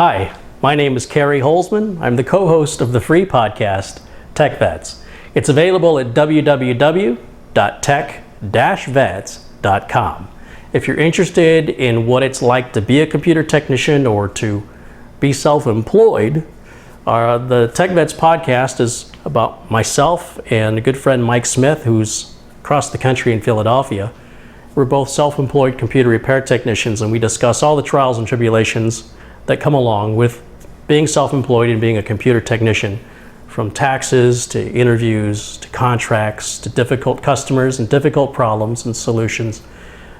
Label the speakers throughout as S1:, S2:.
S1: Hi, my name is Kerry Holzman. I'm the co-host of the free podcast, Tech Vets. It's available at www.tech-vets.com. If you're interested in what it's like to be a computer technician or to be self-employed, the Tech Vets podcast is about myself and a good friend Mike Smith, who's across the country in Philadelphia. We're both self-employed computer repair technicians, and we discuss all the trials and tribulations that come along with being self-employed and being a computer technician, from taxes to interviews to contracts to difficult customers and difficult problems and solutions,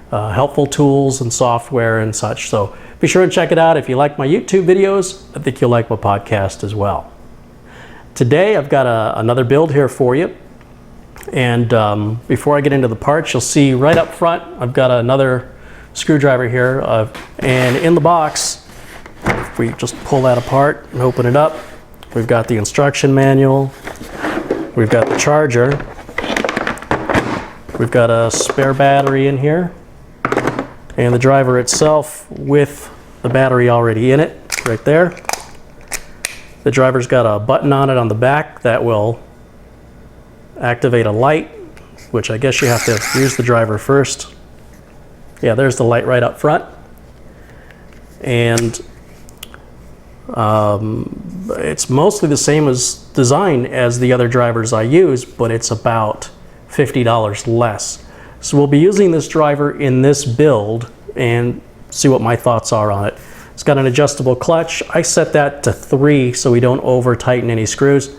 S1: helpful tools and software and such. So be sure to check it out. If you like my YouTube videos, I think you'll like my podcast as well. Today I've got another build here for you. And before I get into the parts, you'll see right up front I've got another screwdriver here, and in the box, if we just pull that apart and open it up, we've got the instruction manual, we've got the charger, we've got a spare battery in here, and the driver itself with the battery already in it right there. The driver's got a button on it on the back that will activate a light, which I guess you have to use the driver first. Yeah, there's the light right up front. And it's mostly the same as design as the other drivers I use, but it's about $50 less. So we'll be using this driver in this build and see what my thoughts are on it. It's got an adjustable clutch. I set that to 3 so we don't over tighten any screws.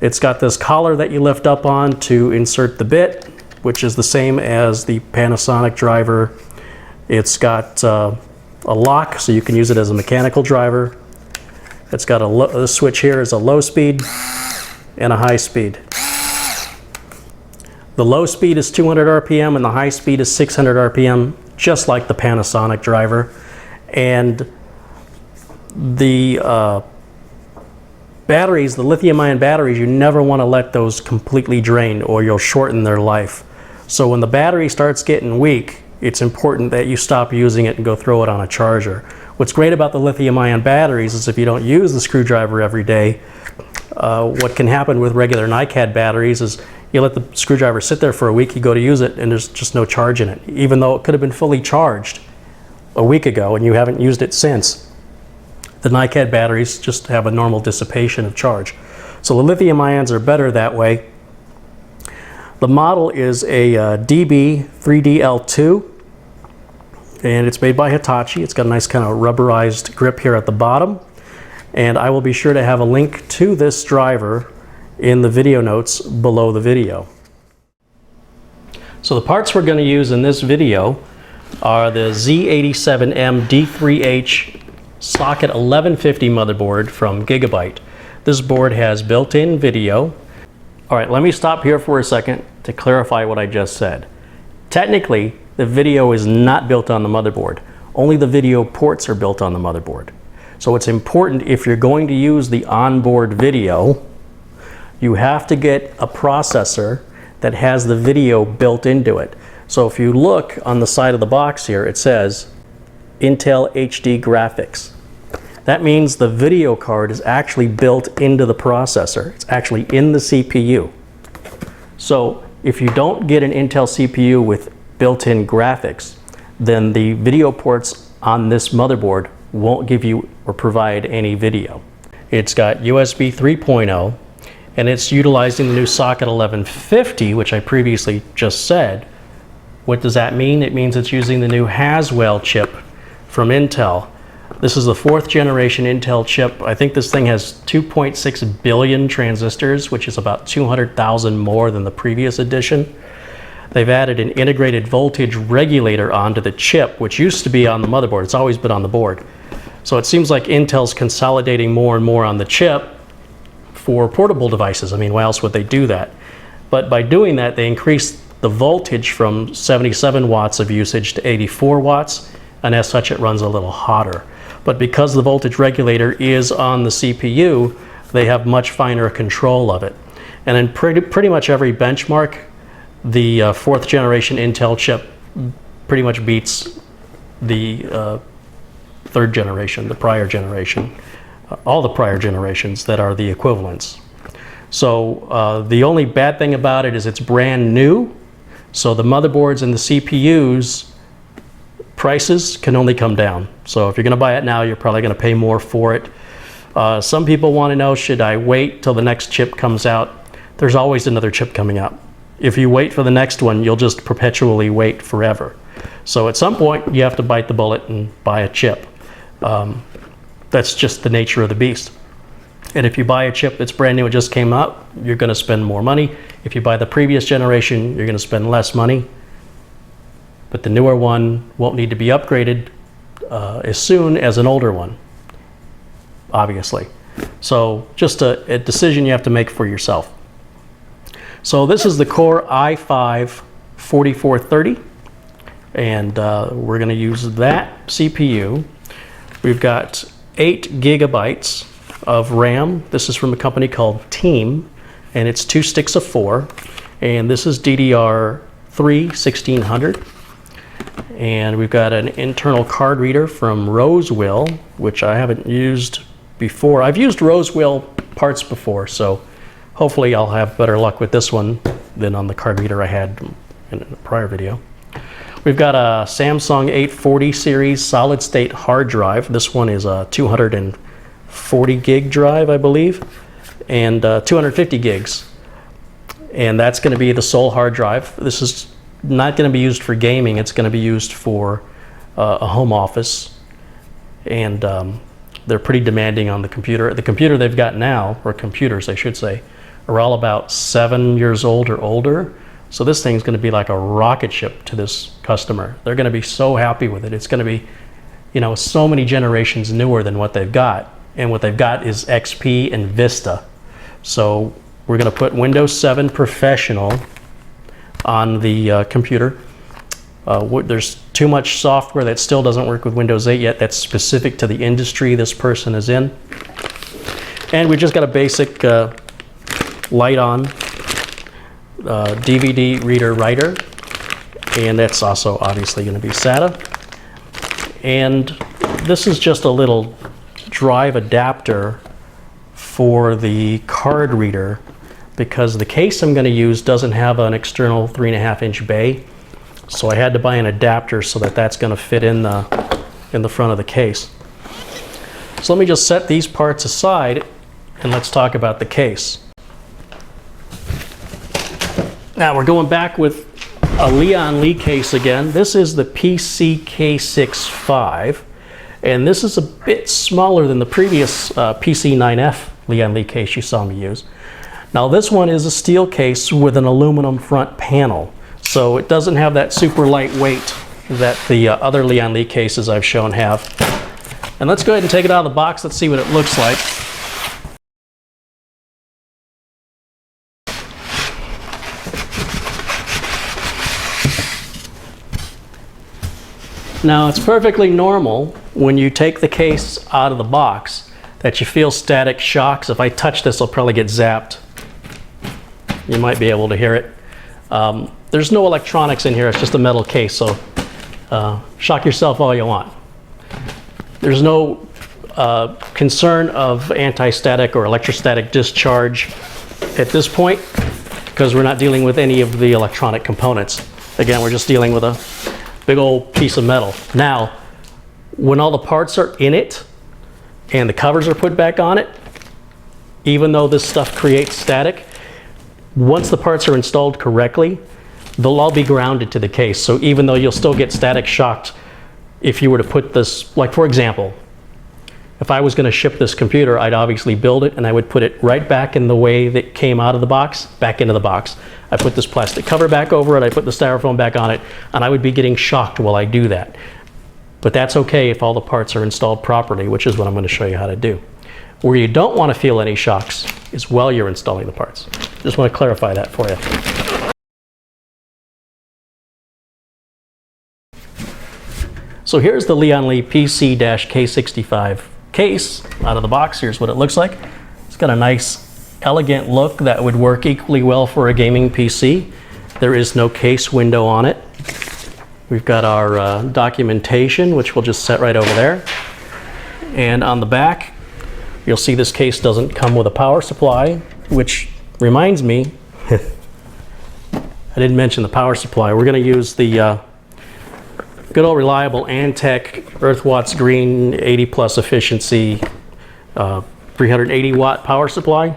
S1: It's got this collar that you lift up on to insert the bit, which is the same as the Panasonic driver. It's got a lock, so you can use it as a mechanical driver. It's got the switch here is a low speed and a high speed. The low speed is 200 RPM and the high speed is 600 RPM, just like the Panasonic driver. And the batteries, the lithium-ion batteries, you never want to let those completely drain or you'll shorten their life. So when the battery starts getting weak, it's important that you stop using it and go throw it on a charger. What's great about the lithium-ion batteries is if you don't use the screwdriver every day, what can happen with regular NiCad batteries is you let the screwdriver sit there for a week, you go to use it, and there's just no charge in it, even though it could have been fully charged a week ago and you haven't used it since. The NiCad batteries just have a normal dissipation of charge. So the lithium ions are better that way. The model is a DB3DL2, and it's made by Hitachi. It's got a nice kind of rubberized grip here at the bottom. And I will be sure to have a link to this driver in the video notes below the video. So the parts we're going to use in this video are the Z87M D3H socket 1150 motherboard from Gigabyte. This board has built-in video. All right, let me stop here for a second to clarify what I just said. Technically, the video is not built on the motherboard. Only the video ports are built on the motherboard. So it's important, if you're going to use the onboard video, you have to get a processor that has the video built into it. So if you look on the side of the box here, it says Intel HD graphics. That means the video card is actually built into the processor. It's actually in the CPU. So if you don't get an Intel CPU with built-in graphics, then the video ports on this motherboard won't give you or provide any video. It's got USB 3.0, and it's utilizing the new socket 1150, which I previously just said. What does that mean? It means it's using the new Haswell chip from Intel. This is the 4th generation Intel chip. I think this thing has 2.6 billion transistors, which is about 200,000 more than the previous edition. They've added an integrated voltage regulator onto the chip, which used to be on the motherboard. It's always been on the board. So it seems like Intel's consolidating more and more on the chip for portable devices. I mean, why else would they do that? But by doing that, they increased the voltage from 77 watts of usage to 84 watts, and as such, it runs a little hotter. But because the voltage regulator is on the CPU, they have much finer control of it. And in pretty much every benchmark, the 4th generation Intel chip pretty much beats the third generation, the prior generation, all the prior generations that are the equivalents. So the only bad thing about it is it's brand new, so the motherboards and the CPUs prices can only come down. So if you're going to buy it now, you're probably going to pay more for it. Some people want to know, should I wait till the next chip comes out? There's always another chip coming out. If you wait for the next one, you'll just perpetually wait forever. So at some point, you have to bite the bullet and buy a chip. That's just the nature of the beast. And if you buy a chip that's brand new, it just came out, you're going to spend more money. If you buy the previous generation, you're going to spend less money. But the newer one won't need to be upgraded as soon as an older one, obviously. So just a decision you have to make for yourself. So this is the Core i5 4430, and we're going to use that CPU. We've got 8 gigabytes of RAM. This is from a company called TeamGroup, and it's 2 sticks of 4, and this is DDR3 1600. And we've got an internal card reader from Rosewell, which I haven't used before. I've used Rosewell parts before, so hopefully I'll have better luck with this one than on the card reader I had in a prior video. We've got a Samsung 840 series solid state hard drive. This one is a 240 gig drive, I believe, and 250 gigs. And that's going to be the sole hard drive. This is not going to be used for gaming. It's going to be used for a home office, and they're pretty demanding on the computer. The computer they've got now, or computers I should say, are all about 7 years old or older. So this thing's going to be like a rocket ship to this customer. They're going to be so happy with it. It's going to be, you know, so many generations newer than what they've got. And what they've got is XP and Vista. So we're going to put Windows 7 Professional on the computer. There's too much software that still doesn't work with Windows 8 yet that's specific to the industry this person is in. And we just got a basic light on DVD reader writer, and that's also obviously going to be SATA. And this is just a little drive adapter for the card reader, because the case I'm going to use doesn't have an external 3.5-inch bay, so I had to buy an adapter so that that's going to fit in the front of the case. So let me just set these parts aside and let's talk about the case. Now we're going back with a LIAN Lee case again. This is the PC-K65, and this is a bit smaller than the previous PC9F LIAN Lee case you saw me use. Now this one is a steel case with an aluminum front panel, so it doesn't have that super light weight that the other LIAN Lee cases I've shown have. And let's go ahead and take it out of the box. Let's see what it looks like. Now it's perfectly normal when you take the case out of the box that you feel static shocks. If I touch this, I'll probably get zapped. You might be able to hear it. There's no electronics in here, it's just a metal case, so shock yourself all you want. There's no concern of anti-static or electrostatic discharge at this point, because we're not dealing with any of the electronic components. Again, we're just dealing with a big old piece of metal. Now, when all the parts are in it and the covers are put back on it, even though this stuff creates static, once the parts are installed correctly, they'll all be grounded to the case. So even though you'll still get static shocked if you were to put this, like for example, if I was going to ship this computer, I'd obviously build it and I would put it right back in the way that came out of the box, back into the box. I put this plastic cover back over it, I put the styrofoam back on it, and I would be getting shocked while I do that. But that's okay if all the parts are installed properly, which is what I'm going to show you how to do. Where you don't want to feel any shocks is while you're installing the parts. Just want to clarify that for you. So here's the LIAN Lee PC-K65 case out of the box. Here's what it looks like. It's got a nice elegant look that would work equally well for a gaming PC. There is no case window on it. We've got our documentation, which we'll just set right over there. And on the back, you'll see this case doesn't come with a power supply, which reminds me, I didn't mention the power supply. We're going to use the good old reliable Antec Earth Watts Green 80 plus efficiency 380 watt power supply.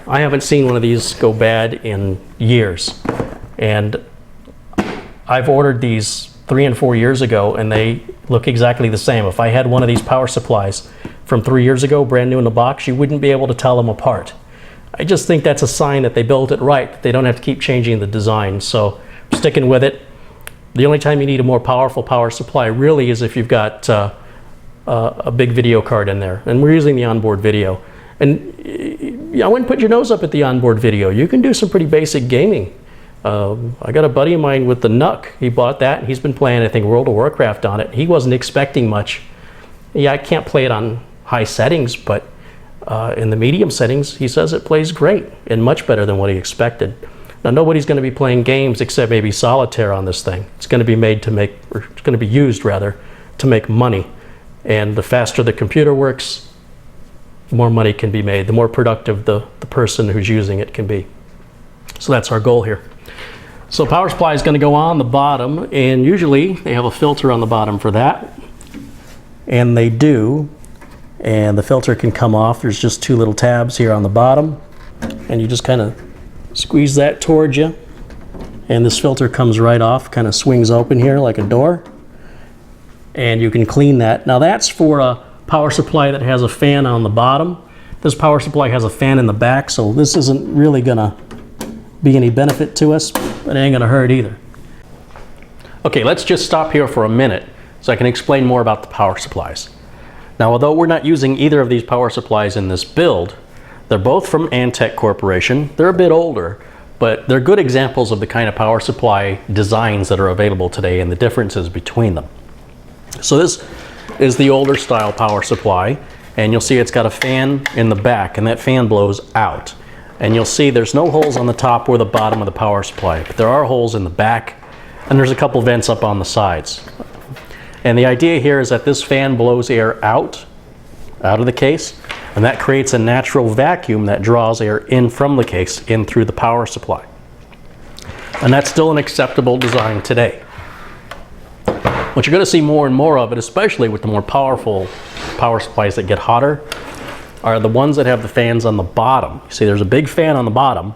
S1: I haven't seen one of these go bad in years, and I've ordered these 3 and 4 years ago and they look exactly the same. If I had one of these power supplies from 3 years ago, brand new in the box, you wouldn't be able to tell them apart. I just think that's a sign that they built it right. They don't have to keep changing the design, so I'm sticking with it. The only time you need a more powerful power supply really is if you've got a big video card in there, and we're using the onboard video. And I wouldn't put your nose up at the onboard video. You can do some pretty basic gaming. I got a buddy of mine with the NUC. He bought that and he's been playing, I think, World of Warcraft on it. He wasn't expecting much. Yeah, I can't play it on high settings, but in the medium settings, he says it plays great and much better than what he expected. Now, nobody's going to be playing games except maybe solitaire on this thing. It's going to be made to make, or it's going to be used rather, to make money. And the faster the computer works, the more money can be made, the more productive the person who's using it can be. So that's our goal here. So power supply is going to go on the bottom, and usually they have a filter on the bottom for that. And they do. And the filter can come off. There's just 2 little tabs here on the bottom. And you just kind of squeeze that towards you. And this filter comes right off, kind of swings open here like a door. And you can clean that. Now that's for a power supply that has a fan on the bottom. This power supply has a fan in the back, so this isn't really gonna be any benefit to us, but it ain't gonna hurt either. Okay, let's just stop here for a minute so I can explain more about the power supplies. Now, although we're not using either of these power supplies in this build, they're both from Antec Corporation. They're a bit older, but they're good examples of the kind of power supply designs that are available today and the differences between them. So this is the older style power supply, and you'll see it's got a fan in the back, and that fan blows out. And you'll see there's no holes on the top or the bottom of the power supply, but there are holes in the back, and there's a couple vents up on the sides. And the idea here is that this fan blows air out of the case, and that creates a natural vacuum that draws air in from the case in through the power supply. And that's still an acceptable design today. What you're going to see more and more of it, especially with the more powerful power supplies that get hotter, are the ones that have the fans on the bottom. You see there's a big fan on the bottom,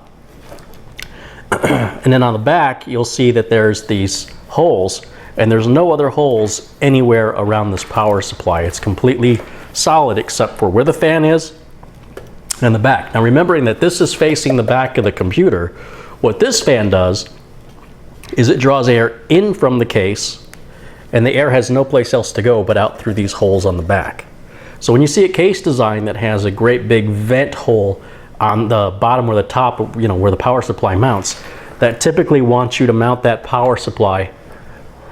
S1: and then on the back you'll see that there's these holes, and there's no other holes anywhere around this power supply. It's completely solid except for where the fan is and the back. Now, remembering that this is facing the back of the computer, what this fan does is it draws air in from the case, and the air has no place else to go but out through these holes on the back. So when you see a case design that has a great big vent hole on the bottom or the top, you know, where the power supply mounts, that typically wants you to mount that power supply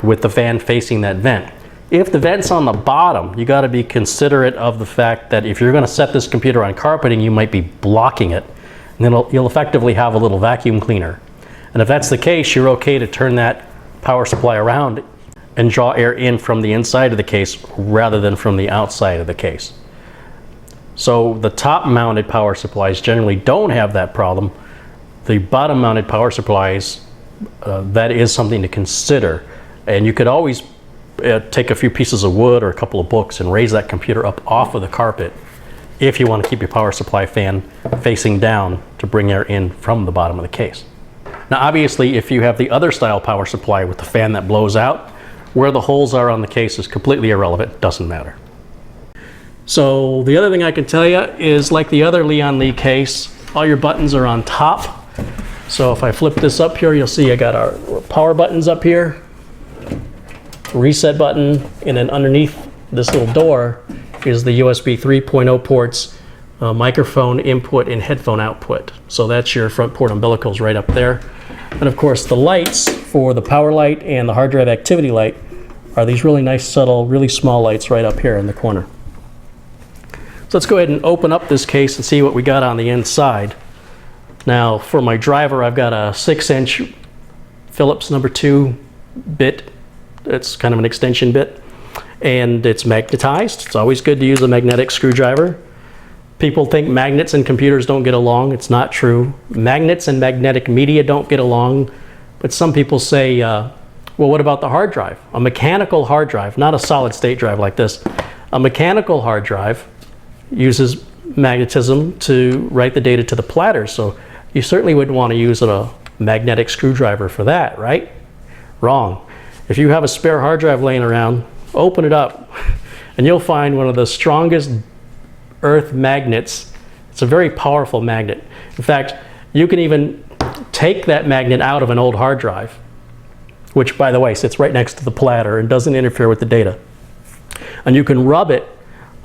S1: with the fan facing that vent. If the vent's on the bottom, you got to be considerate of the fact that if you're going to set this computer on carpeting, you might be blocking it, and then you'll effectively have a little vacuum cleaner. And if that's the case, you're okay to turn that power supply around and draw air in from the inside of the case rather than from the outside of the case. So the top mounted power supplies generally don't have that problem. The bottom mounted power supplies, that is something to consider. And you could always take a few pieces of wood or a couple of books and raise that computer up off of the carpet if you want to keep your power supply fan facing down to bring air in from the bottom of the case. Now, obviously, if you have the other style power supply with the fan that blows out, where the holes are on the case is completely irrelevant, doesn't matter. So the other thing I can tell you is, like the other LIAN Li case, all your buttons are on top. So if I flip this up here, you'll see I got our power buttons up here, reset button, and then underneath this little door is the USB 3.0 ports, microphone input and headphone output. So that's your front port umbilicals right up there. And of course the lights for the power light and the hard drive activity light are these really nice, subtle, really small lights right up here in the corner. So let's go ahead and open up this case and see what we got on the inside. Now, for my driver, I've got a 6-inch Phillips #2 bit. It's kind of an extension bit. and it's magnetized. It's always good to use a magnetic screwdriver. People think magnets and computers don't get along. It's not true. Magnets and magnetic media don't get along, but some people say, well, what about the hard drive? A mechanical hard drive, not a solid state drive like this. A mechanical hard drive uses magnetism to write the data to the platter, so you certainly wouldn't want to use a magnetic screwdriver for that, right? Wrong. If you have a spare hard drive laying around, open it up and you'll find one of the strongest earth magnets. It's a very powerful magnet. In fact, you can even take that magnet out of an old hard drive, which, by the way, sits right next to the platter and doesn't interfere with the data. And you can rub it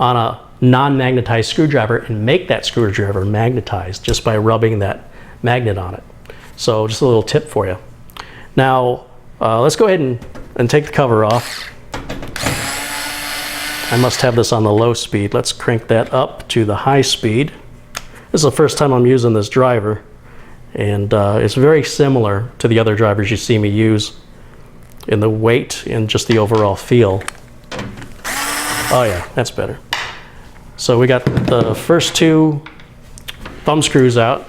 S1: on a non-magnetized screwdriver and make that screwdriver magnetized just by rubbing that magnet on it. So just a little tip for you. Now, let's go ahead and take the cover off. I must have this on the low speed. Let's crank that up to the high speed. This is the first time I'm using this driver, and it's very similar to the other drivers you see me use in the weight and just the overall feel. Oh yeah, that's better. So we got the first two thumb screws out,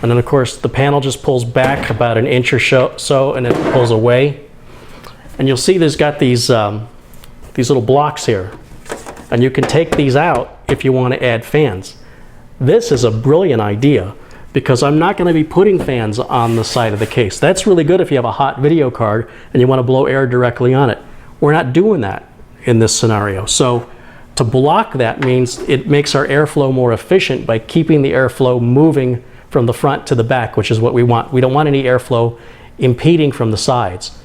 S1: and then of course the panel just pulls back about an inch or so, and it pulls away. And you'll see there's got these little blocks here, and you can take these out if you want to add fans. This is a brilliant idea because I'm not going to be putting fans on the side of the case. That's really good if you have a hot video card and you want to blow air directly on it. We're not doing that in this scenario. So to block that means it makes our airflow more efficient by keeping the airflow moving from the front to the back, which is what we want. We don't want any airflow impeding from the sides.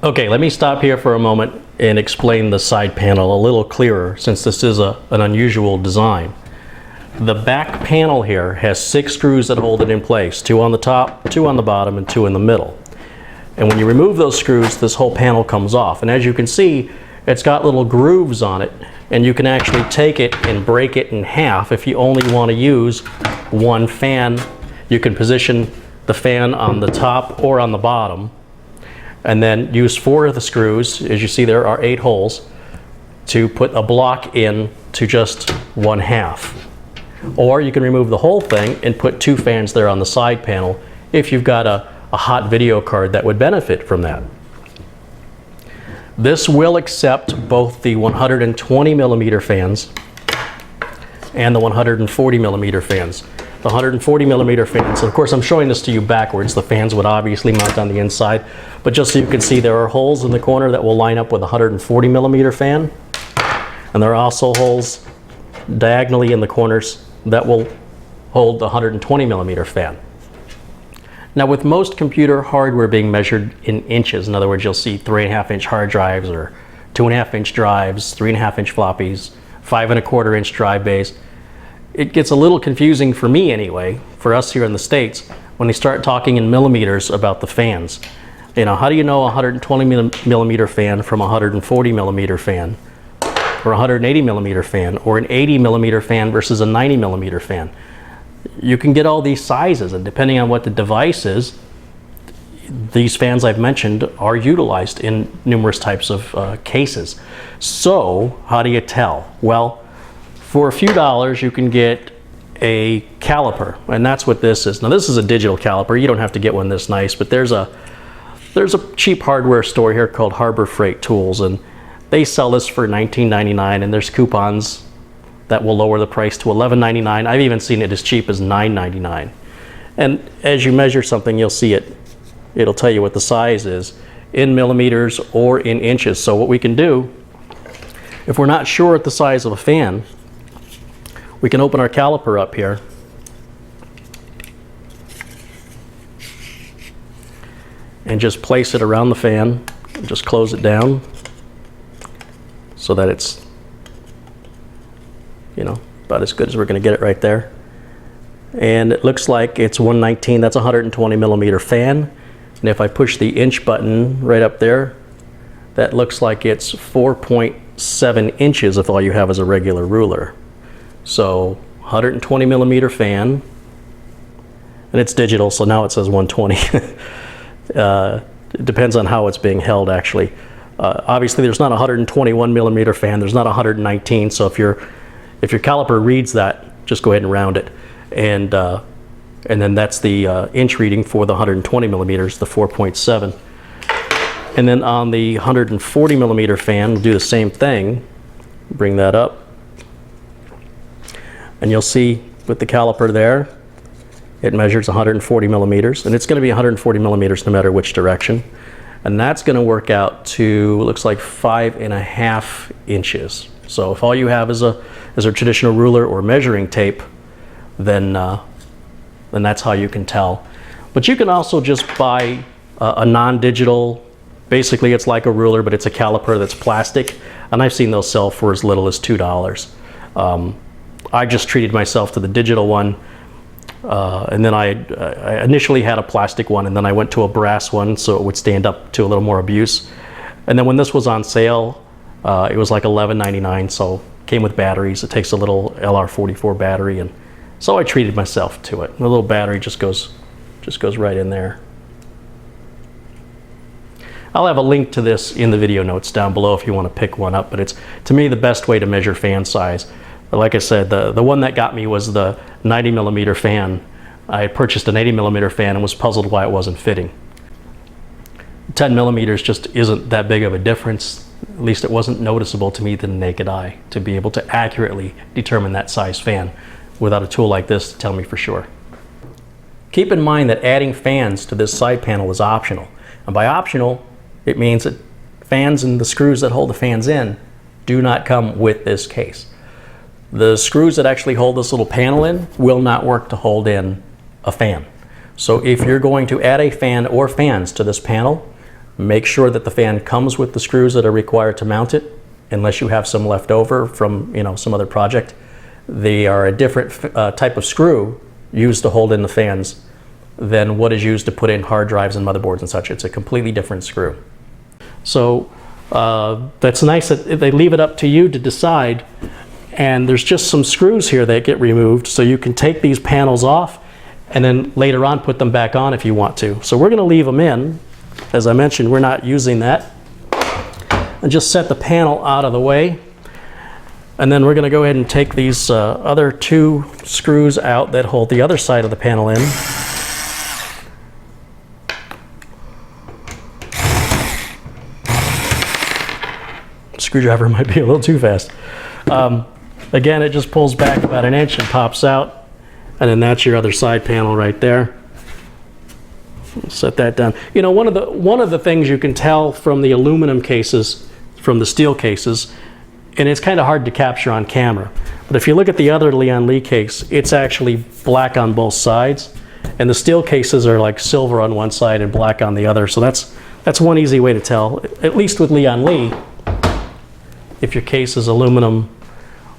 S1: Okay, let me stop here for a moment and explain the side panel a little clearer, since this is an unusual design. The back panel here has 6 screws that hold it in place, 2 on the top, 2 on the bottom, and 2 in the middle. And when you remove those screws, this whole panel comes off. And as you can see, it's got little grooves on it, and you can actually take it and break it in half if you only want to use one fan. You can position the fan on the top or on the bottom, and then use 4 of the screws. As you see, there are 8 holes to put a block in to just 1/2. Or you can remove the whole thing and put 2 fans there on the side panel if you've got a hot video card that would benefit from that. This will accept both the 120 millimeter fans and the 140 millimeter fans. The 140 millimeter fans, and of course I'm showing this to you backwards. The fans would obviously mount on the inside, but just so you can see, there are holes in the corner that will line up with a 140 millimeter fan, and there are also holes diagonally in the corners that will hold the 120 millimeter fan. Now, with most computer hardware being measured in inches, in other words, you'll see 3.5 inch hard drives or 2.5 inch drives, 3.5 inch floppies, 5 1/4 inch drive bays. It gets a little confusing for me anyway, for us here in the States, when they start talking in millimeters about the fans. You know, how do you know a 120 millimeter fan from a 140 millimeter fan, or a 180 millimeter fan, or an 80 millimeter fan versus a 90 millimeter fan? You can get all these sizes, and depending on what the device is, these fans I've mentioned are utilized in numerous types of cases. So how do you tell? Well, for a few dollars you can get a caliper, and that's what this is. Now, this is a digital caliper. You don't have to get one this nice, but there's a cheap hardware store here called Harbor Freight Tools, and they sell this for $19.99, and there's coupons that will lower the price to $11.99. I've even seen it as cheap as $9.99. And as you measure something, you'll see it'll tell you what the size is in millimeters or in inches. So what we can do, if we're not sure at the size of a fan, we can open our caliper up here and just place it around the fan and just close it down so that it's, you know, about as good as we're going to get it right there. And it looks like it's 119. That's a 120 millimeter fan. And if I push the inch button right up there, that looks like it's 4.7 inches if all you have is a regular ruler. So 120 millimeter fan, and it's digital, so now it says 120. It depends on how it's being held, actually. Obviously, there's not a 121 millimeter fan. There's not a 119. So if your caliper reads that, just go ahead and round it. And then that's the inch reading for the 120 millimeters, the 4.7. And then on the 140 millimeter fan, we'll do the same thing. Bring that up. And you'll see with the caliper there, it measures 140 millimeters. And it's going to be 140 millimeters no matter which direction. And that's going to work out to, looks like 5.5 inches. So if all you have is a traditional ruler or measuring tape, then that's how you can tell. But you can also just buy a non-digital, basically it's like a ruler, but it's a caliper that's plastic, and I've seen those sell for as little as $2. I just treated myself to the digital one, and then I initially had a plastic one, and then I went to a brass one so it would stand up to a little more abuse. And then when this was on sale, it was like $11.99, so came with batteries. It takes a little LR44 battery, and so I treated myself to it. The little battery just goes right in there. I'll have a link to this in the video notes down below if you want to pick one up, but it's, to me, the best way to measure fan size. But like I said, the one that got me was the 90 millimeter fan. I had purchased an 80 millimeter fan and was puzzled why it wasn't fitting. 10 millimeters just isn't that big of a difference. At least it wasn't noticeable to me to the naked eye to be able to accurately determine that size fan without a tool like this to tell me for sure. Keep in mind that adding fans to this side panel is optional. And by optional, it means that fans and the screws that hold the fans in do not come with this case. The screws that actually hold this little panel in will not work to hold in a fan. So if you're going to add a fan or fans to this panel, make sure that the fan comes with the screws that are required to mount it, unless you have some left over from some other project. They are a different type of screw used to hold in the fans than what is used to put in hard drives and motherboards and such. It's a completely different screw. So that's nice that they leave it up to you to decide. And there's just some screws here that get removed, so you can take these panels off and then later on put them back on if you want to. So we're going to leave them in. As I mentioned, we're not using that. And just set the panel out of the way. And then we're going to go ahead and take these other two screws out that hold the other side of the panel in. Screwdriver might be a little too fast. Again, it just pulls back about an inch and pops out. And then that's your other side panel right there. Set that down. One of the things you can tell from the aluminum cases, from the steel cases, and it's kind of hard to capture on camera, but if you look at the other LIAN Li case, it's actually black on both sides, and the steel cases are like silver on one side and black on the other. So that's one easy way to tell, at least with LIAN Li, if your case is aluminum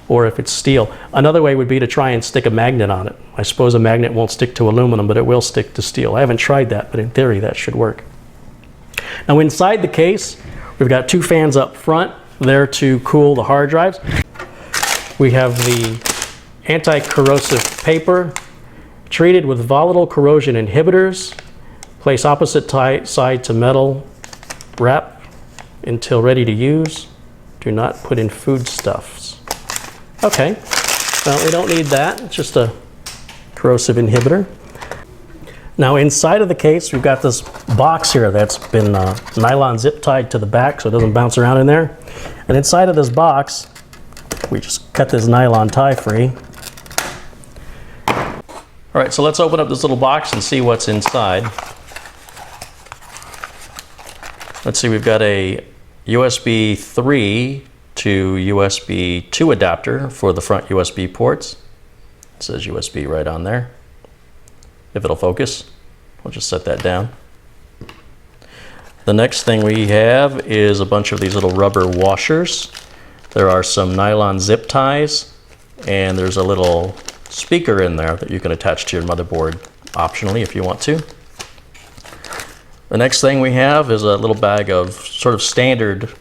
S1: or if it's steel. Another way would be to try and stick a magnet on it. I suppose a magnet won't stick to aluminum, but it will stick to steel. I haven't tried that, but in theory that should work. Now inside the case, we've got two fans up front there to cool the hard drives. We have the anti-corrosive paper treated with volatile corrosion inhibitors. Place opposite side to metal. Wrap until ready to use. Do not put in foodstuffs. Okay, well, we don't need that. It's just a corrosive inhibitor. Now inside of the case, we've got this box here that's been nylon zip tied to the back so it doesn't bounce around in there. And inside of this box, we just cut this nylon tie free. All right, so let's open up this little box and see what's inside. Let's see, we've got a USB 3 to USB 2 adapter for the front USB ports. It says USB right on there. If it'll focus, we'll just set that down. The next thing we have is a bunch of these little rubber washers. There are some nylon zip ties, and there's a little speaker in there that you can attach to your motherboard optionally if you want to. The next thing we have is a little bag of sort of standard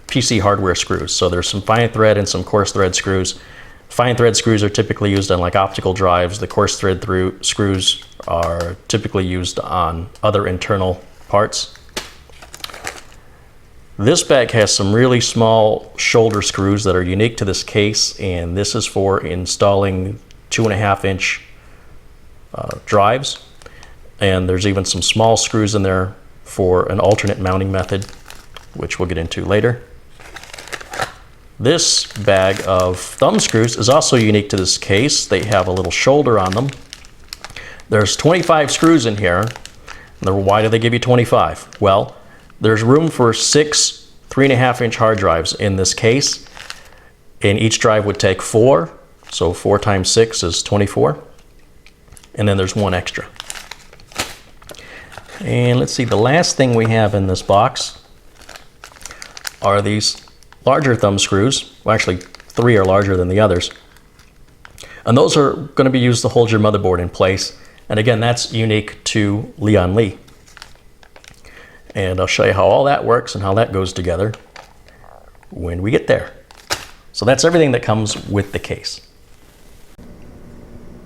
S1: PC hardware screws. So there's some fine thread and some coarse thread screws. Fine thread screws are typically used on like optical drives. The coarse thread screws are typically used on other internal parts. This bag has some really small shoulder screws that are unique to this case, and this is for installing 2.5-inch drives. And there's even some small screws in there for an alternate mounting method, which we'll get into later. This bag of thumb screws is also unique to this case. They have a little shoulder on them. There's 25 screws in here. Why do they give you 25? Well, there's room for 6 3.5-inch hard drives in this case, and each drive would take 4, so 4 times 6 is 24, and then there's 1 extra. And let's see, the last thing we have in this box are these larger thumb screws. Well, actually 3 are larger than the others, and those are going to be used to hold your motherboard in place. And again, that's unique to LIAN. And I'll show you how all that works and how that goes together when we get there. So that's everything that comes with the case.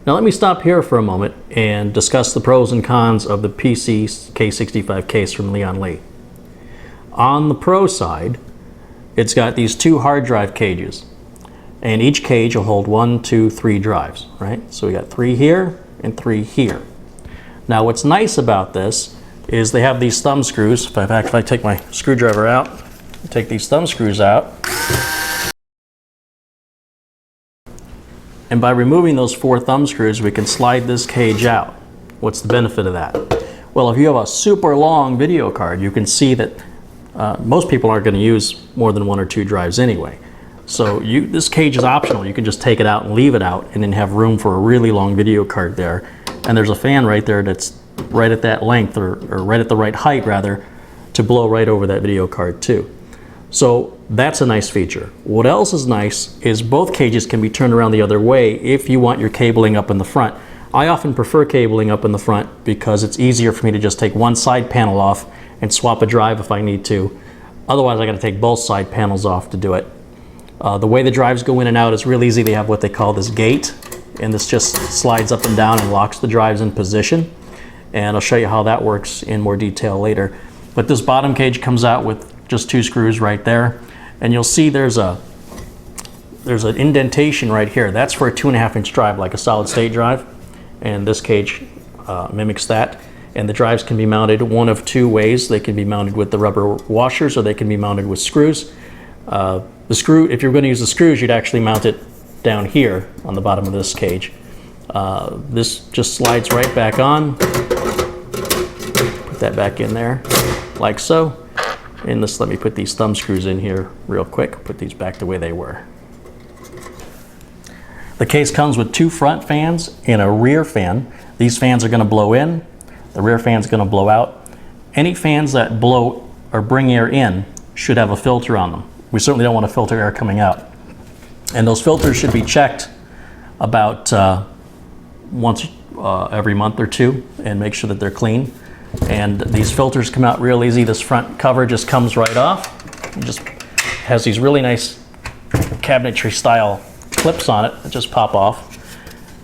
S1: Now let me stop here for a moment and discuss the pros and cons of the PC K65 case from LIAN. On the pro side, it's got these 2 hard drive cages, and each cage will hold 1, 2, 3 drives, right? So we got 3 here and 3 here. Now what's nice about this is they have these thumb screws. If I take my screwdriver out, take these thumb screws out, and by removing those 4 thumb screws, we can slide this cage out. What's the benefit of that? Well, if you have a super long video card, you can see that most people aren't going to use more than 1 or 2 drives anyway. So this cage is optional. You can just take it out and leave it out and then have room for a really long video card there. And there's a fan right there that's right at that length, or right at the right height rather, to blow right over that video card too. So that's a nice feature. What else is nice is both cages can be turned around the other way if you want your cabling up in the front. I often prefer cabling up in the front because it's easier for me to just take one side panel off and swap a drive if I need to. Otherwise I got to take both side panels off to do it. The way the drives go in and out is real easy. They have what they call this gate, and this just slides up and down and locks the drives in position. And I'll show you how that works in more detail later. But this bottom cage comes out with just 2 screws right there, and you'll see there's an indentation right here. That's for a 2.5-inch drive, like a solid state drive, and this cage mimics that. And the drives can be mounted one of 2 ways. They can be mounted with the rubber washers, or they can be mounted with screws. The screw, if you're going to use the screws, you'd actually mount it down here on the bottom of this cage. This just slides right back on. Put that back in there, like so. And let me put these thumb screws in here real quick. Put these back the way they were. The case comes with 2 front fans and a rear fan. These fans are going to blow in. The rear fan's going to blow out. Any fans that blow or bring air in should have a filter on them. We certainly don't want to filter air coming out. And those filters should be checked about once every month or 2 and make sure that they're clean. And these filters come out real easy. This front cover just comes right off. It just has these really nice cabinetry style clips on it that just pop off.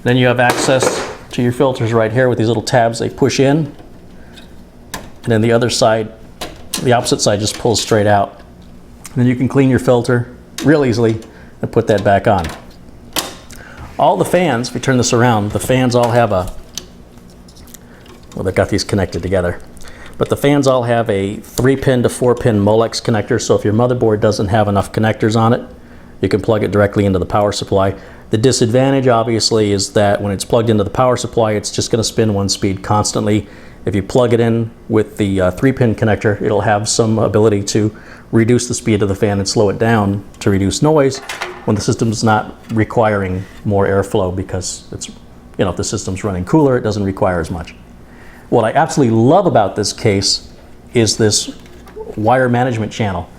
S1: Then you have access to your filters right here with these little tabs. They push in, and then the other side, the opposite side, just pulls straight out. And then you can clean your filter real easily and put that back on. All the fans, if we turn this around, the fans all have well, they've got these connected together, but the fans all have a 3-pin to 4-pin Molex connector. So if your motherboard doesn't have enough connectors on it, you can plug it directly into the power supply. The disadvantage obviously is that when it's plugged into the power supply, it's just going to spin 1 speed constantly. If you plug it in with the 3-pin connector, it'll have some ability to reduce the speed of the fan and slow it down to reduce noise when the system's not requiring more airflow, because it's, if the system's running cooler, it doesn't require as much. What I absolutely love about this case is this wire management channel.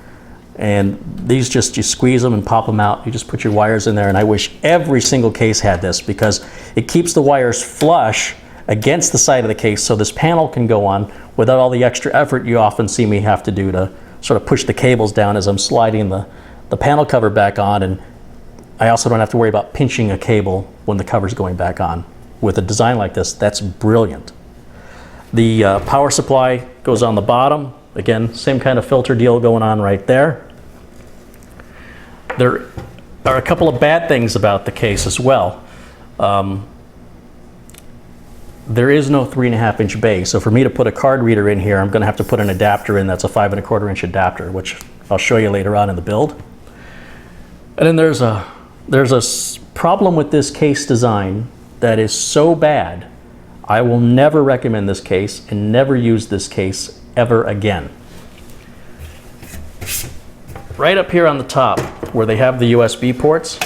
S1: And these you squeeze them and pop them out. You just put your wires in there, and I wish every single case had this, because it keeps the wires flush against the side of the case so this panel can go on without all the extra effort you often see me have to do to sort of push the cables down as I'm sliding the panel cover back on. And I also don't have to worry about pinching a cable when the cover's going back on. With a design like this, that's brilliant. The power supply goes on the bottom, Again, same kind of filter deal going on right there. There are a couple of bad things about the case as well. There is no 3.5-inch bay, so for me to put a card reader in here, I'm going to have to put an adapter in that's a 5.25-inch adapter, which I'll show you later on in the build. And then there's a problem with this case design that is so bad, I will never recommend this case and never use this case ever again. Right up here on the top, where they have the USB ports,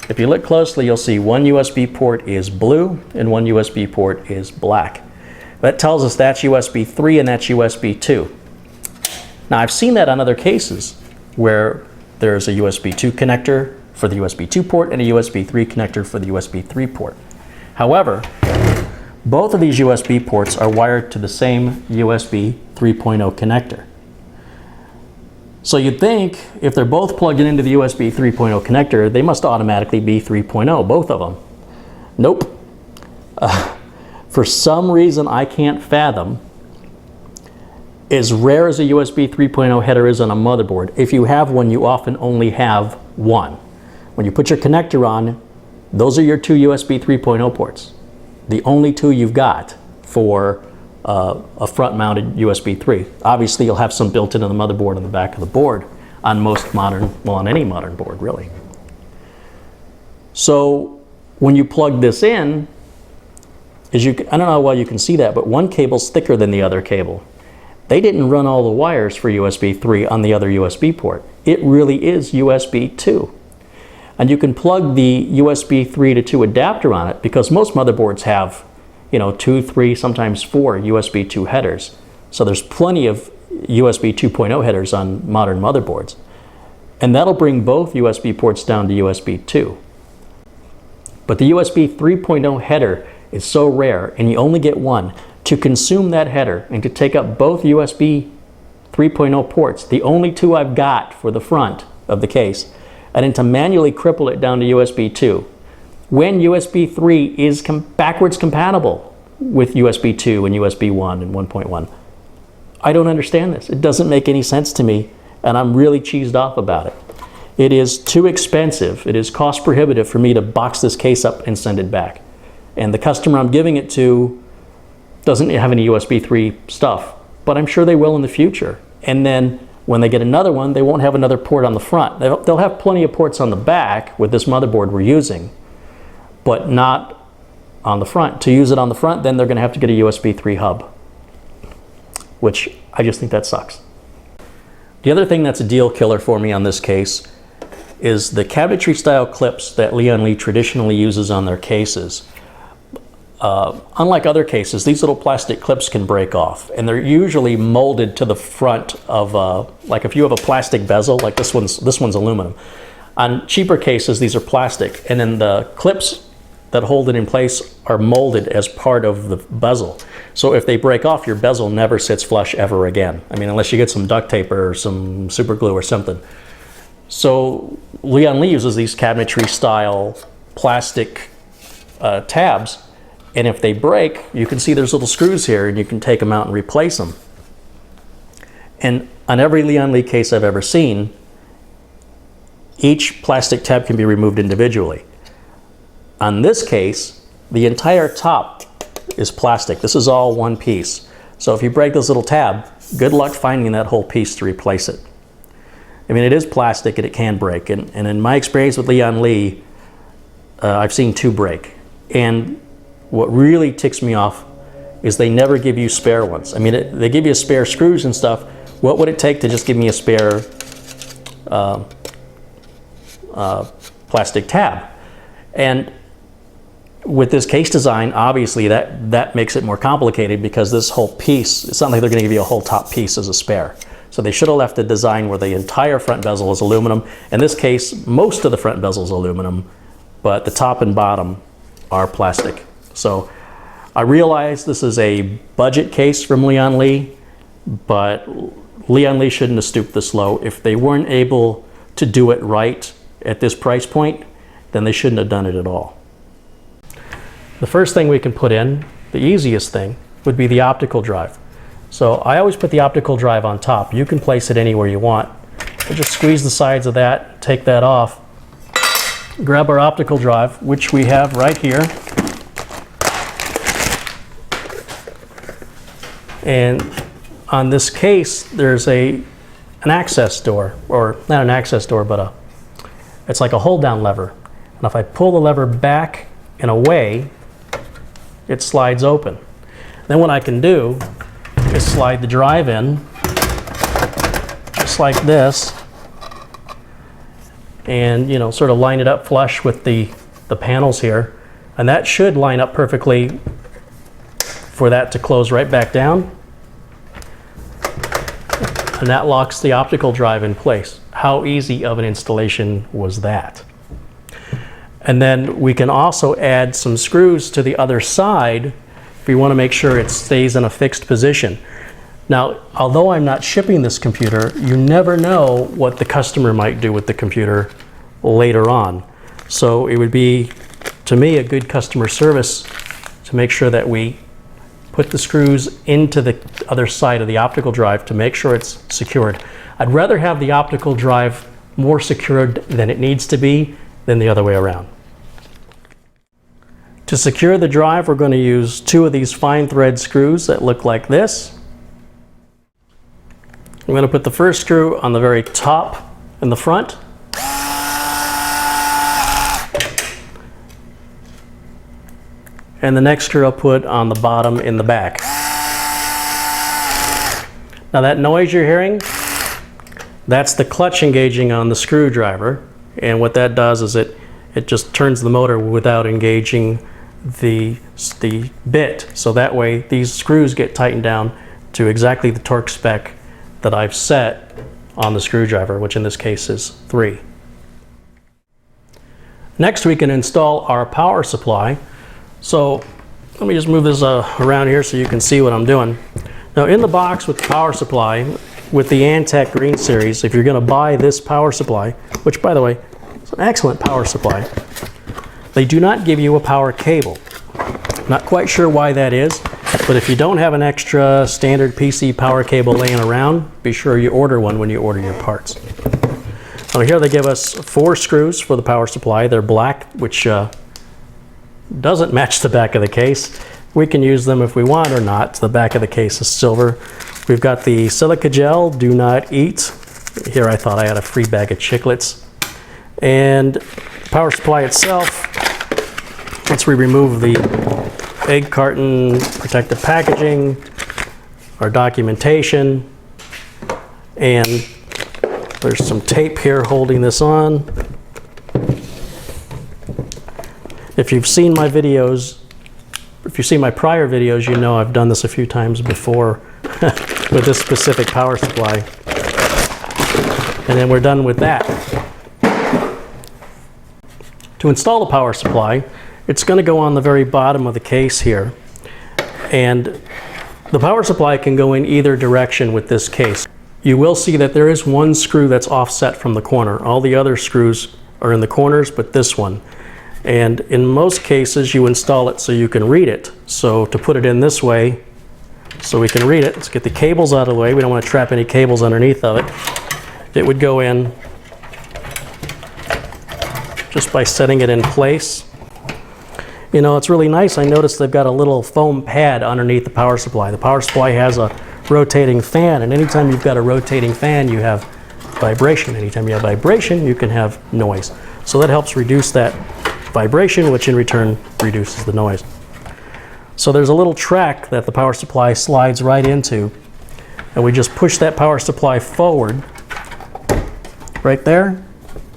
S1: if you look closely, you'll see one USB port is blue and one USB port is black. That tells us that's USB 3 and that's USB 2. Now, I've seen that on other cases where there's a USB 2 connector for the USB 2 port and a USB 3 connector for the USB 3 port. However, both of these USB ports are wired to the same USB 3.0 connector. So you'd think if they're both plugged into the USB 3.0 connector, they must automatically be 3.0, both of them. Nope. For some reason I can't fathom, as rare as a USB 3.0 header is on a motherboard, if you have one, you often only have one. When you put your connector on, those are your two USB 3.0 ports. The only two you've got for a front-mounted USB 3. Obviously, you'll have some built into the motherboard on the back of the board on most modern, well, on any modern board, really. So when you plug this in, I don't know how well you can see that, but one cable's thicker than the other cable. They didn't run all the wires for USB 3 on the other USB port. It really is USB 2. And you can plug the USB 3 to 2 adapter on it because most motherboards have, 2, 3, sometimes 4 USB 2 headers. So there's plenty of USB 2.0 headers on modern motherboards. And that'll bring both USB ports down to USB 2. But the USB 3.0 header is so rare, and you only get one. To consume that header and to take up both USB 3.0 ports, the only two I've got for the front of the case, and then to manually cripple it down to USB 2. When USB 3 is backwards compatible with USB 2 and USB 1 and 1.1. I don't understand this. It doesn't make any sense to me, and I'm really cheesed off about it. It is too expensive. It is cost prohibitive for me to box this case up and send it back. And the customer I'm giving it to doesn't have any USB 3 stuff, but I'm sure they will in the future. And then when they get another one, they won't have another port on the front. They'll have plenty of ports on the back with this motherboard we're using, but not on the front. To use it on the front, then they're going to have to get a USB 3 hub, which I just think that sucks. The other thing that's a deal killer for me on this case is the cabinetry style clips that LIAN Li traditionally uses on their cases. Unlike other cases, these little plastic clips can break off, and they're usually molded to the front of, like if you have a plastic bezel, like this one's aluminum. On cheaper cases, these are plastic, and then the clips that hold it in place are molded as part of the bezel. So if they break off, your bezel never sits flush ever again. I mean, unless you get some duct tape or some super glue or something. So LIAN Li uses these cabinetry style plastic tabs, and if they break, you can see there's little screws here, and you can take them out and replace them. And on every LIAN Li case I've ever seen, each plastic tab can be removed individually. On this case, the entire top is plastic. This is all one piece. So if you break this little tab, good luck finding that whole piece to replace it. I mean, it is plastic and it can break. And in my experience with LIAN Li, I've seen two break. And what really ticks me off is they never give you spare ones. I mean, they give you spare screws and stuff. What would it take to just give me a spare plastic tab? And with this case design, obviously that makes it more complicated because this whole piece, it's not like they're going to give you a whole top piece as a spare. So they should have left a design where the entire front bezel is aluminum. In this case, most of the front bezel is aluminum, but the top and bottom are plastic. So I realize this is a budget case from LIAN Li, but LIAN Li shouldn't have stooped this low. If they weren't able to do it right at this price point, then they shouldn't have done it at all. The first thing we can put in, the easiest thing, would be the optical drive. So I always put the optical drive on top. You can place it anywhere you want. We'll just squeeze the sides of that, take that off, grab our optical drive, which we have right here. And on this case, there's an access door, or not an access door, but it's like a hold down lever. And if I pull the lever back and away, it slides open. Then what I can do is slide the drive in, just like this, and sort of line it up flush with the panels here. And that should line up perfectly for that to close right back down. And that locks the optical drive in place. How easy of an installation was that? And then we can also add some screws to the other side if we want to make sure it stays in a fixed position. Now, although I'm not shipping this computer, you never know what the customer might do with the computer later on. So it would be, to me, a good customer service to make sure that we put the screws into the other side of the optical drive to make sure it's secured. I'd rather have the optical drive more secured than it needs to be than the other way around. To secure the drive, we're going to use 2 of these fine thread screws that look like this. I'm going to put the first screw on the very top in the front. And the next screw I'll put on the bottom in the back. Now that noise you're hearing, that's the clutch engaging on the screwdriver. And what that does is it just turns the motor without engaging the bit. So that way these screws get tightened down to exactly the torque spec that I've set on the screwdriver, which in this case is 3. Next we can install our power supply. So let me just move this around here so you can see what I'm doing. Now in the box with the power supply, with the Antec Green Series, if you're going to buy this power supply, which by the way, is an excellent power supply, they do not give you a power cable. Not quite sure why that is, but if you don't have an extra standard PC power cable laying around, be sure you order one when you order your parts. Now here they give us 4 screws for the power supply. They're black, which doesn't match the back of the case. We can use them if we want or not. The back of the case is silver. We've got the silica gel, do not eat. Here I thought I had a free bag of chiclets. And the power supply itself, once we remove the egg carton protective packaging, our documentation, and there's some tape here holding this on. If you've seen my videos, if you've seen my prior videos, you know I've done this a few times before with this specific power supply. And then we're done with that. To install the power supply, it's going to go on the very bottom of the case here. And the power supply can go in either direction with this case. You will see that there is one screw that's offset from the corner. All the other screws are in the corners, but this one. And in most cases, you install it so you can read it. So to put it in this way, so we can read it, let's get the cables out of the way. We don't want to trap any cables underneath of it. It would go in just by setting it in place. You know, it's really nice. I noticed they've got a little foam pad underneath the power supply. The power supply has a rotating fan, and anytime you've got a rotating fan, you have vibration. Anytime you have vibration, you can have noise. So that helps reduce that vibration, which in return reduces the noise. So there's a little track that the power supply slides right into, and we just push that power supply forward right there,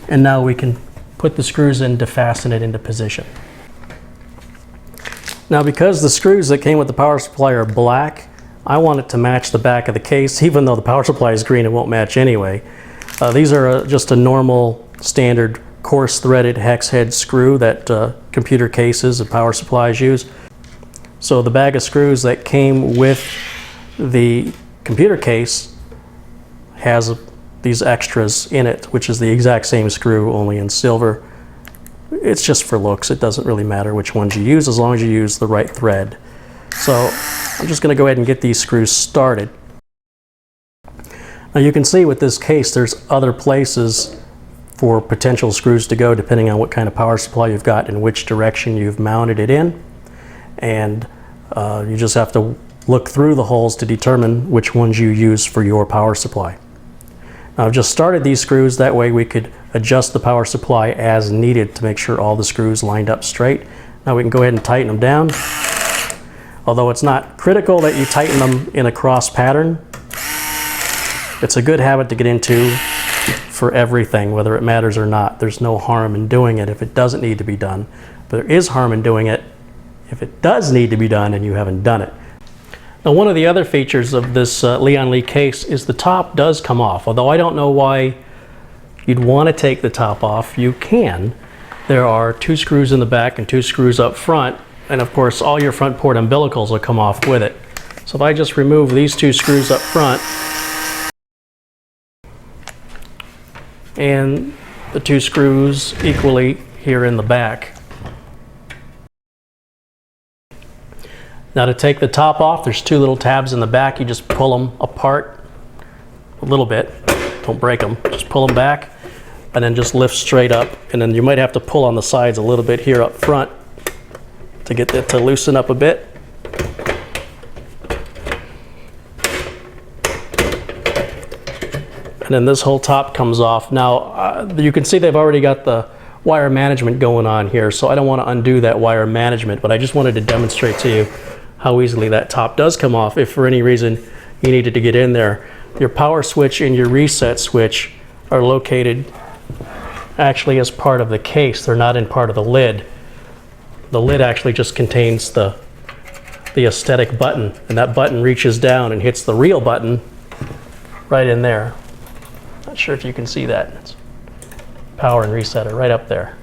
S1: and now we can put the screws in to fasten it into position. Now, because the screws that came with the power supply are black, I want it to match the back of the case. Even though the power supply is green, it won't match anyway. These are just a normal standard coarse threaded hex head screw that computer cases and power supplies use. So the bag of screws that came with the computer case has these extras in it, which is the exact same screw, only in silver. It's just for looks. It doesn't really matter which ones you use as long as you use the right thread. So I'm just going to go ahead and get these screws started. Now you can see with this case there's other places for potential screws to go depending on what kind of power supply you've got and which direction you've mounted it in. And you just have to look through the holes to determine which ones you use for your power supply. Now I've just started these screws, that way we could adjust the power supply as needed to make sure all the screws lined up straight. Now we can go ahead and tighten them down. Although it's not critical that you tighten them in a cross pattern, it's a good habit to get into for everything, whether it matters or not. There's no harm in doing it if it doesn't need to be done, but there is harm in doing it if it does need to be done and you haven't done it. Now one of the other features of this LIAN Li case is the top does come off. Although I don't know why you'd want to take the top off, you can. There are 2 screws in the back and 2 screws up front, and of course all your front port umbilicals will come off with it. So if I just remove these 2 screws up front and the 2 screws equally here in the back. Now to take the top off, there's 2 little tabs in the back. You just pull them apart a little bit. Don't break them. Just pull them back and then just lift straight up. And then you might have to pull on the sides a little bit here up front to get it to loosen up a bit. And then this whole top comes off. Now you can see they've already got the wire management going on here, so I don't want to undo that wire management, but I just wanted to demonstrate to you how easily that top does come off if for any reason you needed to get in there. Your power switch and your reset switch are located actually as part of the case. They're not in part of the lid. The lid actually just contains the aesthetic button, and that button reaches down and hits the real button right in there. Not sure if you can see that. It's power and resetter right up there.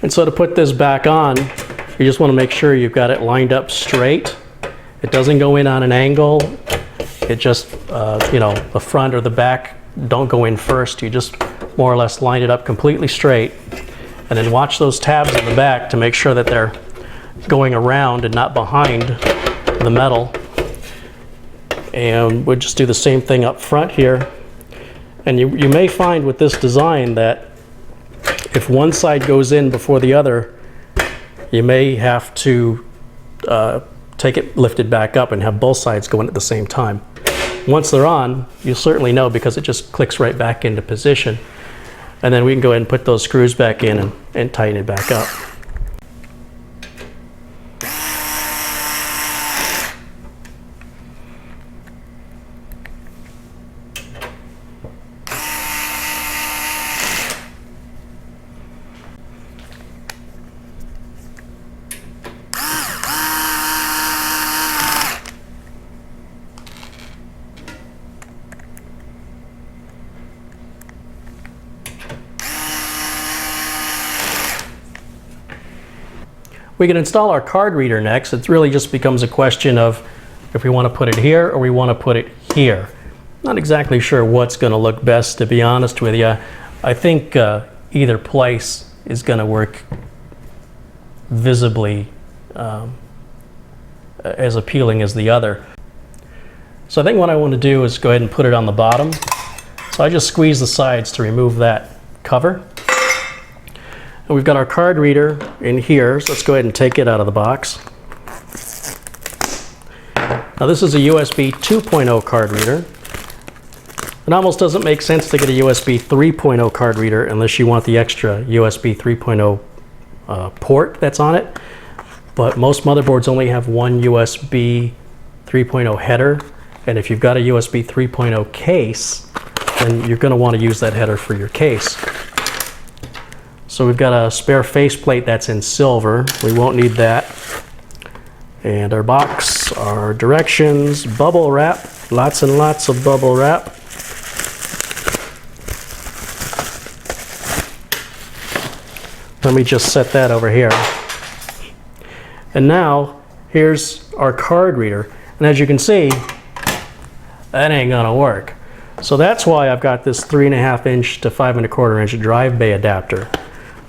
S1: And so to put this back on, you just want to make sure you've got it lined up straight. It doesn't go in on an angle. It just, you know, the front or the back don't go in first. You just more or less line it up completely straight. And then watch those tabs in the back to make sure that they're going around and not behind the metal. And we'll just do the same thing up front here. And you may find with this design that if one side goes in before the other, you may have to take it lifted back up and have both sides go in at the same time. Once they're on, you'll certainly know because it just clicks right back into position. And then we can go ahead and put those screws back in and tighten it back up. We can install our card reader next. It really just becomes a question of if we want to put it here or we want to put it here. Not exactly sure what's going to look best, to be honest with you. I think either place is going to work visibly as appealing as the other. So I think what I want to do is go ahead and put it on the bottom. So I just squeeze the sides to remove that cover. And we've got our card reader in here, so let's go ahead and take it out of the box. Now this is a USB 2.0 card reader. It almost doesn't make sense to get a USB 3.0 card reader unless you want the extra USB 3.0 port that's on it. But most motherboards only have one USB 3.0 header, and if you've got a USB 3.0 case, then you're going to want to use that header for your case. So we've got a spare faceplate that's in silver. We won't need that. And our box, our directions, bubble wrap, lots and lots of bubble wrap. Let me just set that over here. And now, here's our card reader. And as you can see, that ain't gonna work. So that's why I've got this 3.5 inch to 5.25 inch drive bay adapter.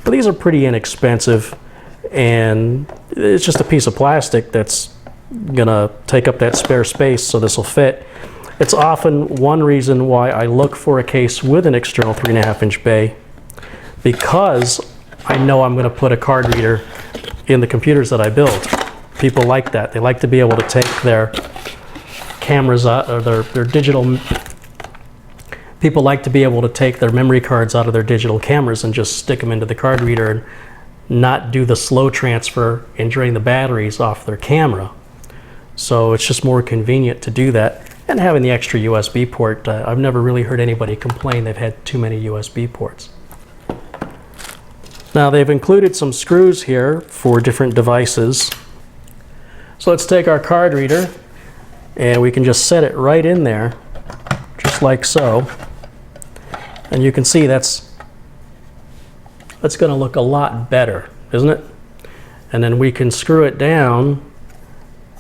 S1: But these are pretty inexpensive, and it's just a piece of plastic that's gonna take up that spare space, so this will fit. It's often one reason why I look for a case with an external 3.5-inch bay, because I know I'm gonna put a card reader in the computers that I build. People like that. They like to be able to take their cameras out, or their digital. People like to be able to take their memory cards out of their digital cameras and just stick them into the card reader and not do the slow transfer and drain the batteries off their camera. So it's just more convenient to do that. And having the extra USB port, I've never really heard anybody complain they've had too many USB ports. Now they've included some screws here for different devices. So let's take our card reader and we can just set it right in there, just like so. And you can see that's going to look a lot better, isn't it? And then we can screw it down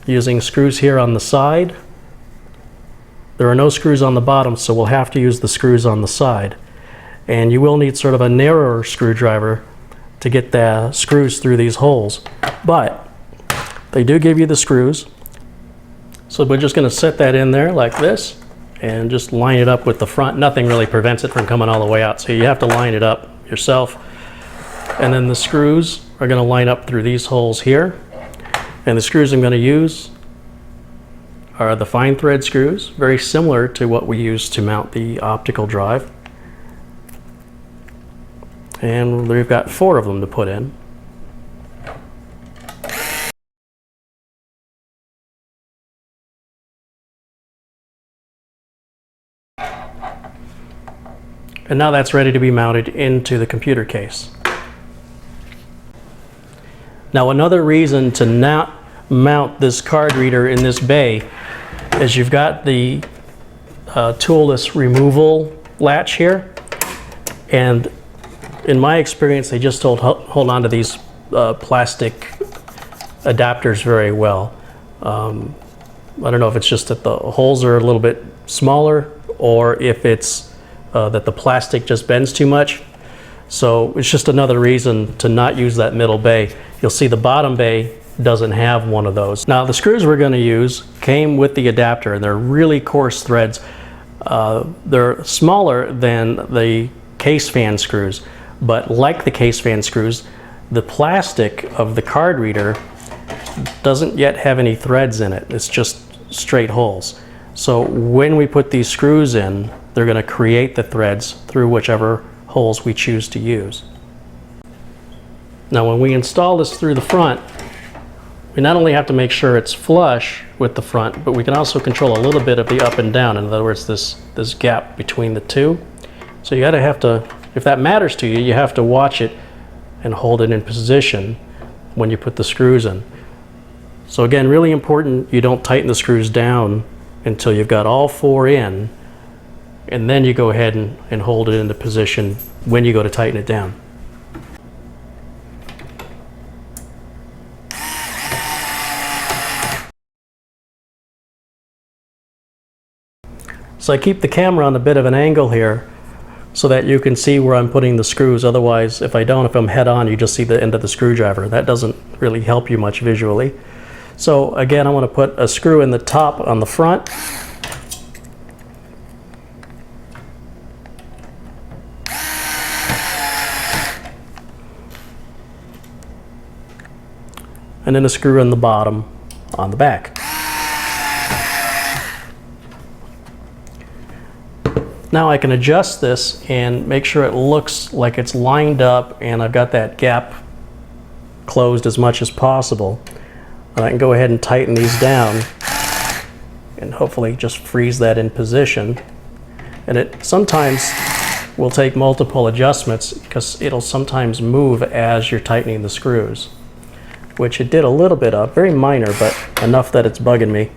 S1: using screws here on the side. There are no screws on the bottom, so we'll have to use the screws on the side. And you will need sort of a narrower screwdriver to get the screws through these holes. But they do give you the screws. So we're just going to set that in there like this and just line it up with the front. Nothing really prevents it from coming all the way out, so you have to line it up yourself. And then the screws are going to line up through these holes here. And the screws I'm going to use are the fine thread screws, very similar to what we use to mount the optical drive. And we've got 4 of them to put in. And now that's ready to be mounted into the computer case. Now another reason to not mount this card reader in this bay is you've got the toolless removal latch here, and in my experience they just hold on to these plastic adapters very well. I don't know if it's just that the holes are a little bit smaller, or if it's that the plastic just bends too much. So it's just another reason to not use that middle bay. You'll see the bottom bay doesn't have one of those. Now the screws we're going to use came with the adapter, and they're really coarse threads. They're smaller than the case fan screws, but like the case fan screws, the plastic of the card reader doesn't yet have any threads in it. It's just straight holes. So when we put these screws in, they're going to create the threads through whichever holes we choose to use. Now when we install this through the front, we not only have to make sure it's flush with the front, but we can also control a little bit of the up and down. In other words, this gap between the two. So you have to, if that matters to you, you have to watch it and hold it in position when you put the screws in. So again, really important, you don't tighten the screws down until you've got all 4 in, and then you go ahead and hold it into position when you go to tighten it down. So I keep the camera on a bit of an angle here so that you can see where I'm putting the screws. Otherwise, if I'm head on, you just see the end of the screwdriver. That doesn't really help you much visually. So again, I want to put a screw in the top on the front. And then a screw in the bottom on the back. Now I can adjust this and make sure it looks like it's lined up and I've got that gap closed as much as possible. And I can go ahead and tighten these down and hopefully just freeze that in position. And it sometimes will take multiple adjustments because it'll sometimes move as you're tightening the screws, which it did a little bit of, very minor, but enough that it's bugging me.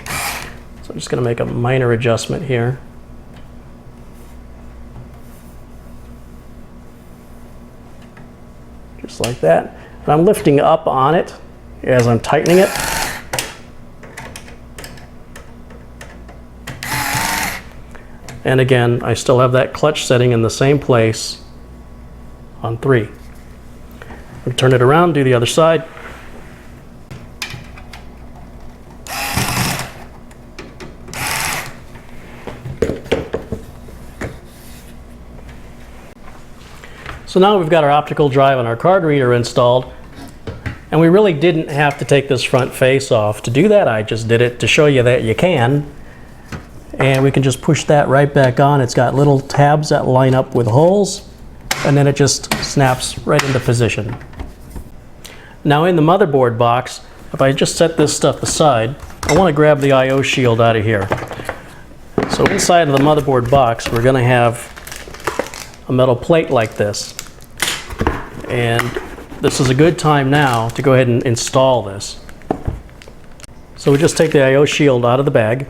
S1: So I'm just going to make a minor adjustment here. Just like that. And I'm lifting up on it as I'm tightening it. And again, I still have that clutch setting in the same place on 3. I'll turn it around, do the other side. So now we've got our optical drive and our card reader installed, and we really didn't have to take this front face off. To do that, I just did it to show you that you can. And we can just push that right back on. It's got little tabs that line up with holes, and then it just snaps right into position. Now in the motherboard box, if I just set this stuff aside, I want to grab the I/O shield out of here. So inside of the motherboard box, we're going to have a metal plate like this. And this is a good time now to go ahead and install this. So we just take the I/O shield out of the bag.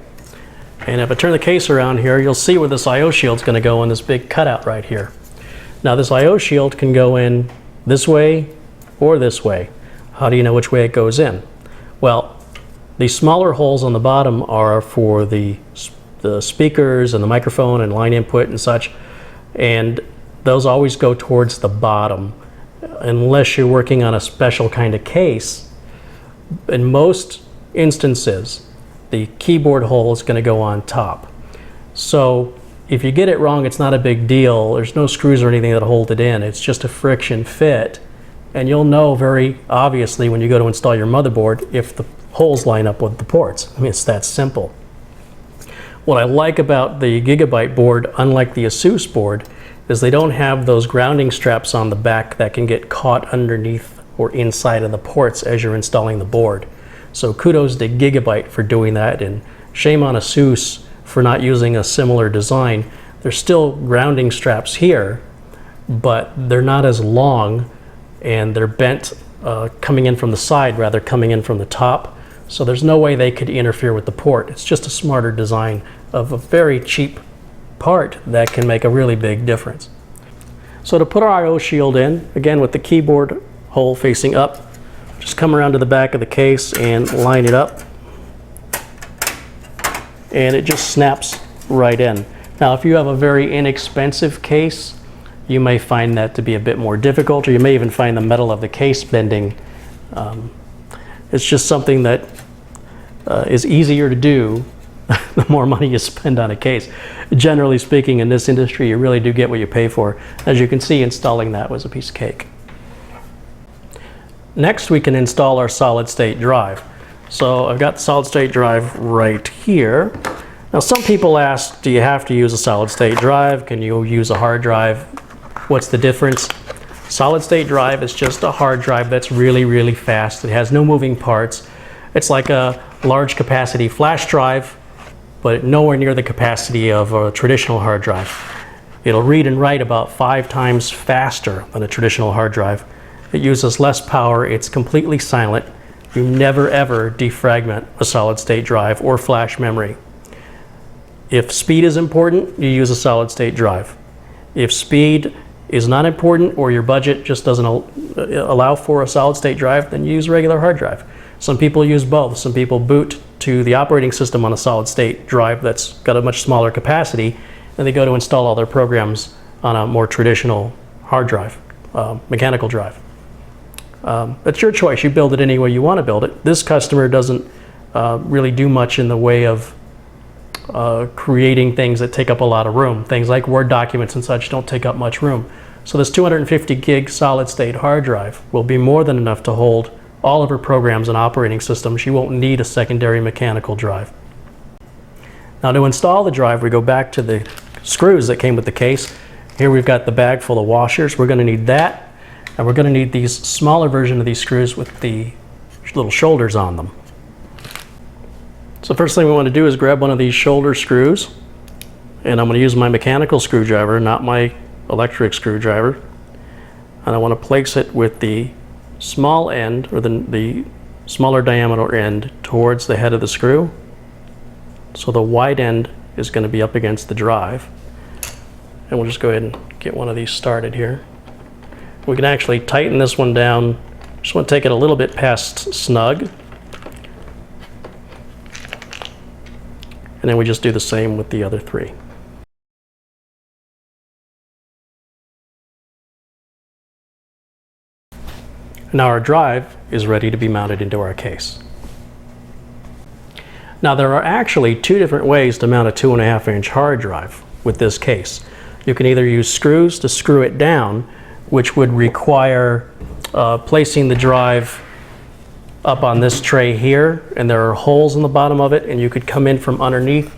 S1: And if I turn the case around here, you'll see where this I/O shield is going to go in this big cutout right here. Now this I/O shield can go in this way or this way. How do you know which way it goes in? Well, these smaller holes on the bottom are for the speakers and the microphone and line input and such, and those always go towards the bottom unless you're working on a special kind of case. In most instances, the keyboard hole is going to go on top. So if you get it wrong, it's not a big deal. There's no screws or anything that hold it in. It's just a friction fit. And you'll know very obviously when you go to install your motherboard if the holes line up with the ports. I mean, it's that simple. What I like about the Gigabyte board, unlike the Asus board, is they don't have those grounding straps on the back that can get caught underneath or inside of the ports as you're installing the board. So kudos to Gigabyte for doing that, and shame on Asus for not using a similar design. There's still grounding straps here, but they're not as long, and they're bent coming in from the side rather coming in from the top. So there's no way they could interfere with the port. It's just a smarter design of a very cheap part that can make a really big difference. So to put our I/O shield in, again with the keyboard hole facing up, just come around to the back of the case and line it up, and it just snaps right in. Now if you have a very inexpensive case, you may find that to be a bit more difficult, or you may even find the metal of the case bending. It's just something that is easier to do the more money you spend on a case. Generally speaking, in this industry, you really do get what you pay for. As you can see, installing that was a piece of cake. Next, we can install our solid-state drive. So I've got the solid-state drive right here. Now some people ask, do you have to use a solid-state drive? Can you use a hard drive? What's the difference? Solid-state drive is just a hard drive that's really, really fast. It has no moving parts. It's like a large capacity flash drive, but nowhere near the capacity of a traditional hard drive. It'll read and write about 5 times faster than a traditional hard drive. It uses less power. It's completely silent. You never ever defragment a solid-state drive or flash memory. If speed is important, you use a solid-state drive. If speed is not important, or your budget just doesn't allow for a solid-state drive, then you use a regular hard drive. Some people use both. Some people boot to the operating system on a solid-state drive that's got a much smaller capacity, and they go to install all their programs on a more traditional hard drive, mechanical drive. It's your choice. You build it any way you want to build it. This customer doesn't really do much in the way of creating things that take up a lot of room. Things like Word documents and such don't take up much room. So this 250 gig solid-state hard drive will be more than enough to hold all of her programs and operating systems. She won't need a secondary mechanical drive. Now to install the drive, we go back to the screws that came with the case. Here we've got the bag full of washers. We're going to need that, and we're going to need these smaller version of these screws with the little shoulders on them. So first thing we want to do is grab one of these shoulder screws, and I'm going to use my mechanical screwdriver, not my electric screwdriver, and I want to place it with the small end, or the smaller diameter end, towards the head of the screw. So the wide end is going to be up against the drive. And we'll just go ahead and get one of these started here. We can actually tighten this one down. Just want to take it a little bit past snug. And then we just do the same with the other 3. Now our drive is ready to be mounted into our case. Now there are actually 2 different ways to mount a 2.5-inch hard drive with this case. You can either use screws to screw it down, which would require placing the drive up on this tray here, and there are holes in the bottom of it, and you could come in from underneath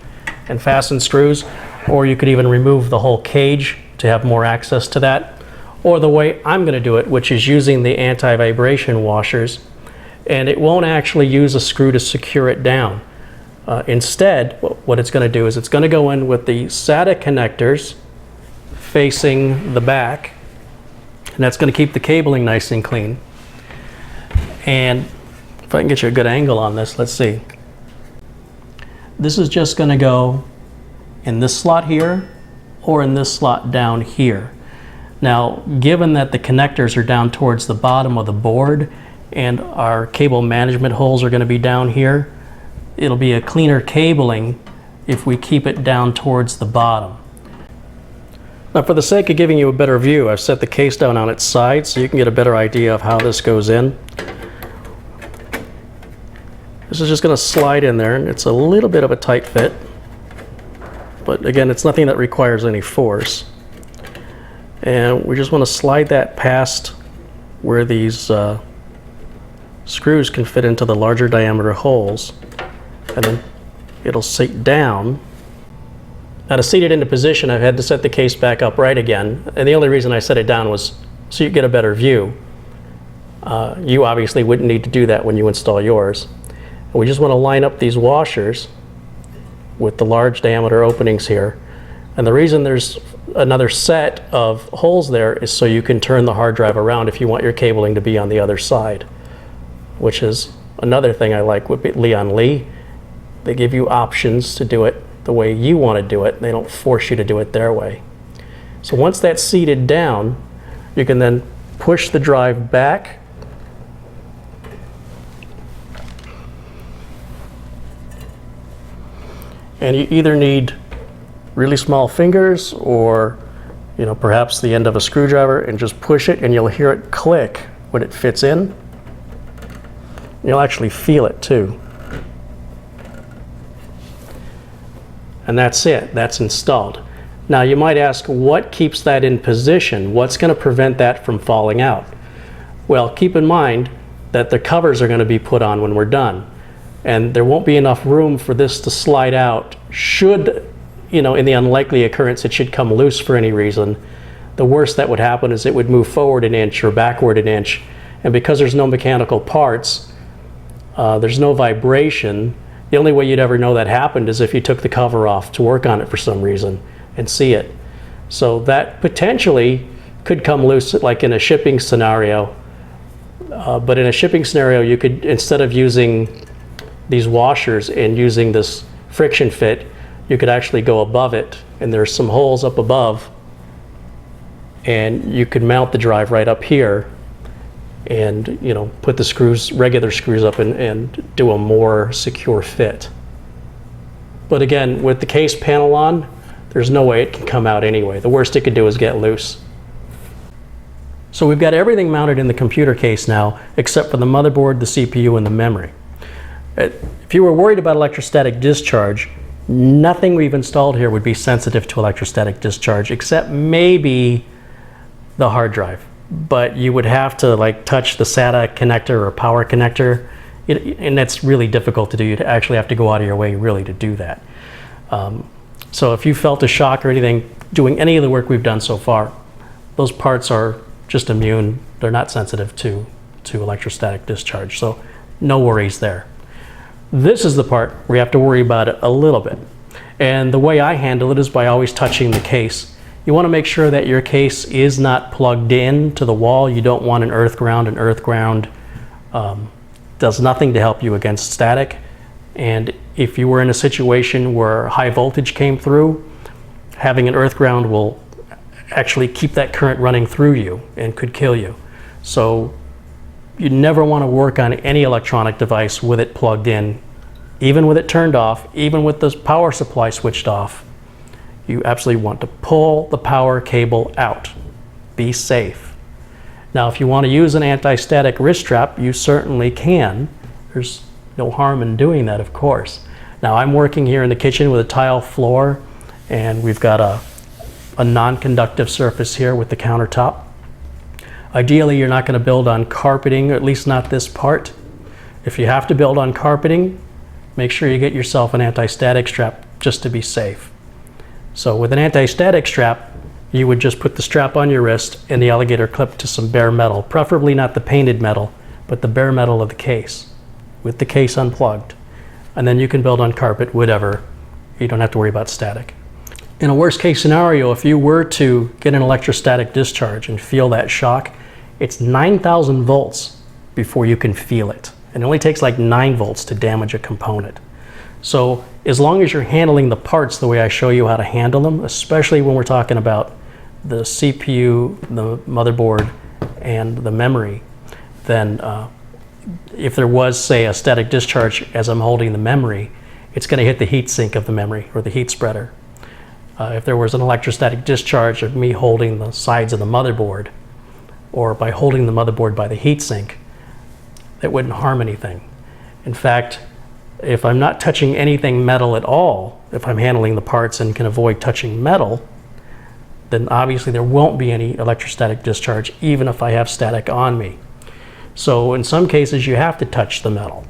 S1: and fasten screws, or you could even remove the whole cage to have more access to that, or the way I'm going to do it, which is using the anti-vibration washers, and it won't actually use a screw to secure it down. Instead, what it's going to do is it's going to go in with the SATA connectors facing the back, and that's going to keep the cabling nice and clean. And if I can get you a good angle on this, let's see. This is just going to go in this slot here or in this slot down here. Now, given that the connectors are down towards the bottom of the board and our cable management holes are going to be down here, it'll be a cleaner cabling if we keep it down towards the bottom. Now, for the sake of giving you a better view, I've set the case down on its side so you can get a better idea of how this goes in. This is just going to slide in there, and it's a little bit of a tight fit. But again, it's nothing that requires any force. And we just want to slide that past where these screws can fit into the larger diameter holes. And then it'll sink down. Now, to seat it into position, I've had to set the case back up right again. And the only reason I set it down was so you get a better view. You obviously wouldn't need to do that when you install yours. And we just want to line up these washers with the large diameter openings here. And the reason there's another set of holes there is so you can turn the hard drive around if you want your cabling to be on the other side, which is another thing I like with LIAN. They give you options to do it the way you want to do it. They don't force you to do it their way. So once that's seated down, you can then push the drive back. And you either need really small fingers or, perhaps the end of a screwdriver, and just push it and you'll hear it click when it fits in. You'll actually feel it too. And that's it, that's installed. Now you might ask, what keeps that in position? What's going to prevent that from falling out? Well, keep in mind that the covers are going to be put on when we're done. And there won't be enough room for this to slide out should, in the unlikely occurrence it should come loose for any reason. The worst that would happen is it would move forward an inch or backward an inch. And because there's no mechanical parts, there's no vibration. The only way you'd ever know that happened is if you took the cover off to work on it for some reason and see it. So that potentially could come loose, like in a shipping scenario. But in a shipping scenario, you could, instead of using these washers and using this friction fit, you could actually go above it, and there's some holes up above, and you could mount the drive right up here and put the screws, regular screws up, and do a more secure fit. But again, with the case panel on, there's no way it can come out anyway. The worst it could do is get loose. So we've got everything mounted in the computer case now, except for the motherboard, the CPU, and the memory. If you were worried about electrostatic discharge, nothing we've installed here would be sensitive to electrostatic discharge, except maybe the hard drive. But you would have to touch the SATA connector or power connector, and that's really difficult to do. You'd actually have to go out of your way really to do that. So if you felt a shock or anything doing any of the work we've done so far, those parts are just immune. They're not sensitive to electrostatic discharge, so no worries there. This is the part where you have to worry about it a little bit. And the way I handle it is by always touching the case. You want to make sure that your case is not plugged in to the wall. You don't want an earth ground. An earth ground does nothing to help you against static. And if you were in a situation where high voltage came through, having an earth ground will actually keep that current running through you and could kill you. So you never want to work on any electronic device with it plugged in, even with it turned off, even with the power supply switched off. You absolutely want to pull the power cable out. Be safe. Now, if you want to use an anti-static wrist strap, you certainly can. There's no harm in doing that, of course. Now, I'm working here in the kitchen with a tile floor, and we've got a non-conductive surface here with the countertop. Ideally, you're not going to build on carpeting, or at least not this part. If you have to build on carpeting, make sure you get yourself an anti-static strap just to be safe. So with an anti-static strap, you would just put the strap on your wrist and the alligator clip to some bare metal, preferably not the painted metal, but the bare metal of the case, with the case unplugged. And then you can build on carpet, whatever. You don't have to worry about static. In a worst case scenario, if you were to get an electrostatic discharge and feel that shock, it's 9,000 volts before you can feel it. It only takes like 9 volts to damage a component. So as long as you're handling the parts the way I show you how to handle them, especially when we're talking about the CPU, the motherboard, and the memory, then if there was, say, a static discharge as I'm holding the memory, it's going to hit the heat sink of the memory or the heat spreader. If there was an electrostatic discharge of me holding the sides of the motherboard, or by holding the motherboard by the heat sink, it wouldn't harm anything. In fact, if I'm not touching anything metal at all, if I'm handling the parts and can avoid touching metal, then obviously there won't be any electrostatic discharge even if I have static on me. So in some cases you have to touch the metal,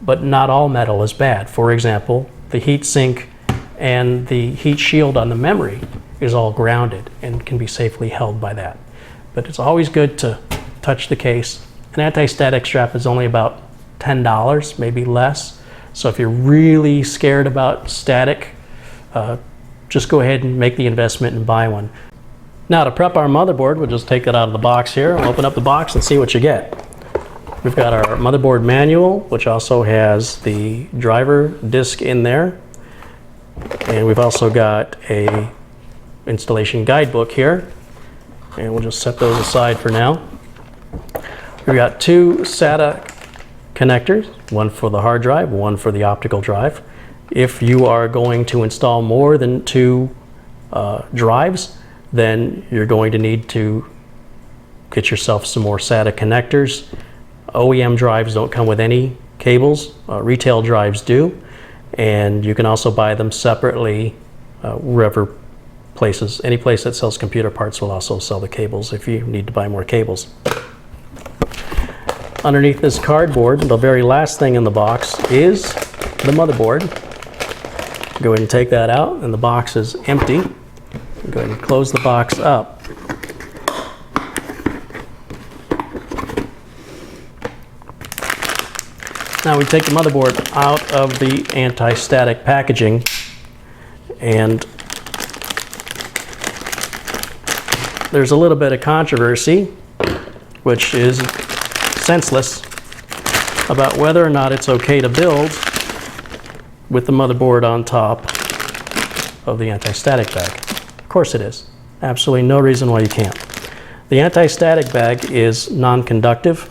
S1: but not all metal is bad. For example, the heat sink and the heat shield on the memory is all grounded and can be safely held by that. But it's always good to touch the case. An anti-static strap is only about $10, maybe less. So if you're really scared about static, just go ahead and make the investment and buy one. Now to prep our motherboard, we'll just take it out of the box here. We'll open up the box and see what you get. We've got our motherboard manual, which also has the driver disc in there. And we've also got a installation guidebook here. And we'll just set those aside for now. We've got 2 SATA connectors, one for the hard drive, one for the optical drive. If you are going to install more than 2 drives, then you're going to need to get yourself some more SATA connectors. OEM drives don't come with any cables, retail drives do, and you can also buy them separately wherever places. Any place that sells computer parts will also sell the cables if you need to buy more cables. Underneath this cardboard, the very last thing in the box is the motherboard. Go ahead and take that out, and the box is empty. Go ahead and close the box up. Now we take the motherboard out of the anti-static packaging, and there's a little bit of controversy, which is senseless, about whether or not it's okay to build with the motherboard on top of the anti-static bag. Of course it is. Absolutely no reason why you can't. The anti-static bag is non-conductive,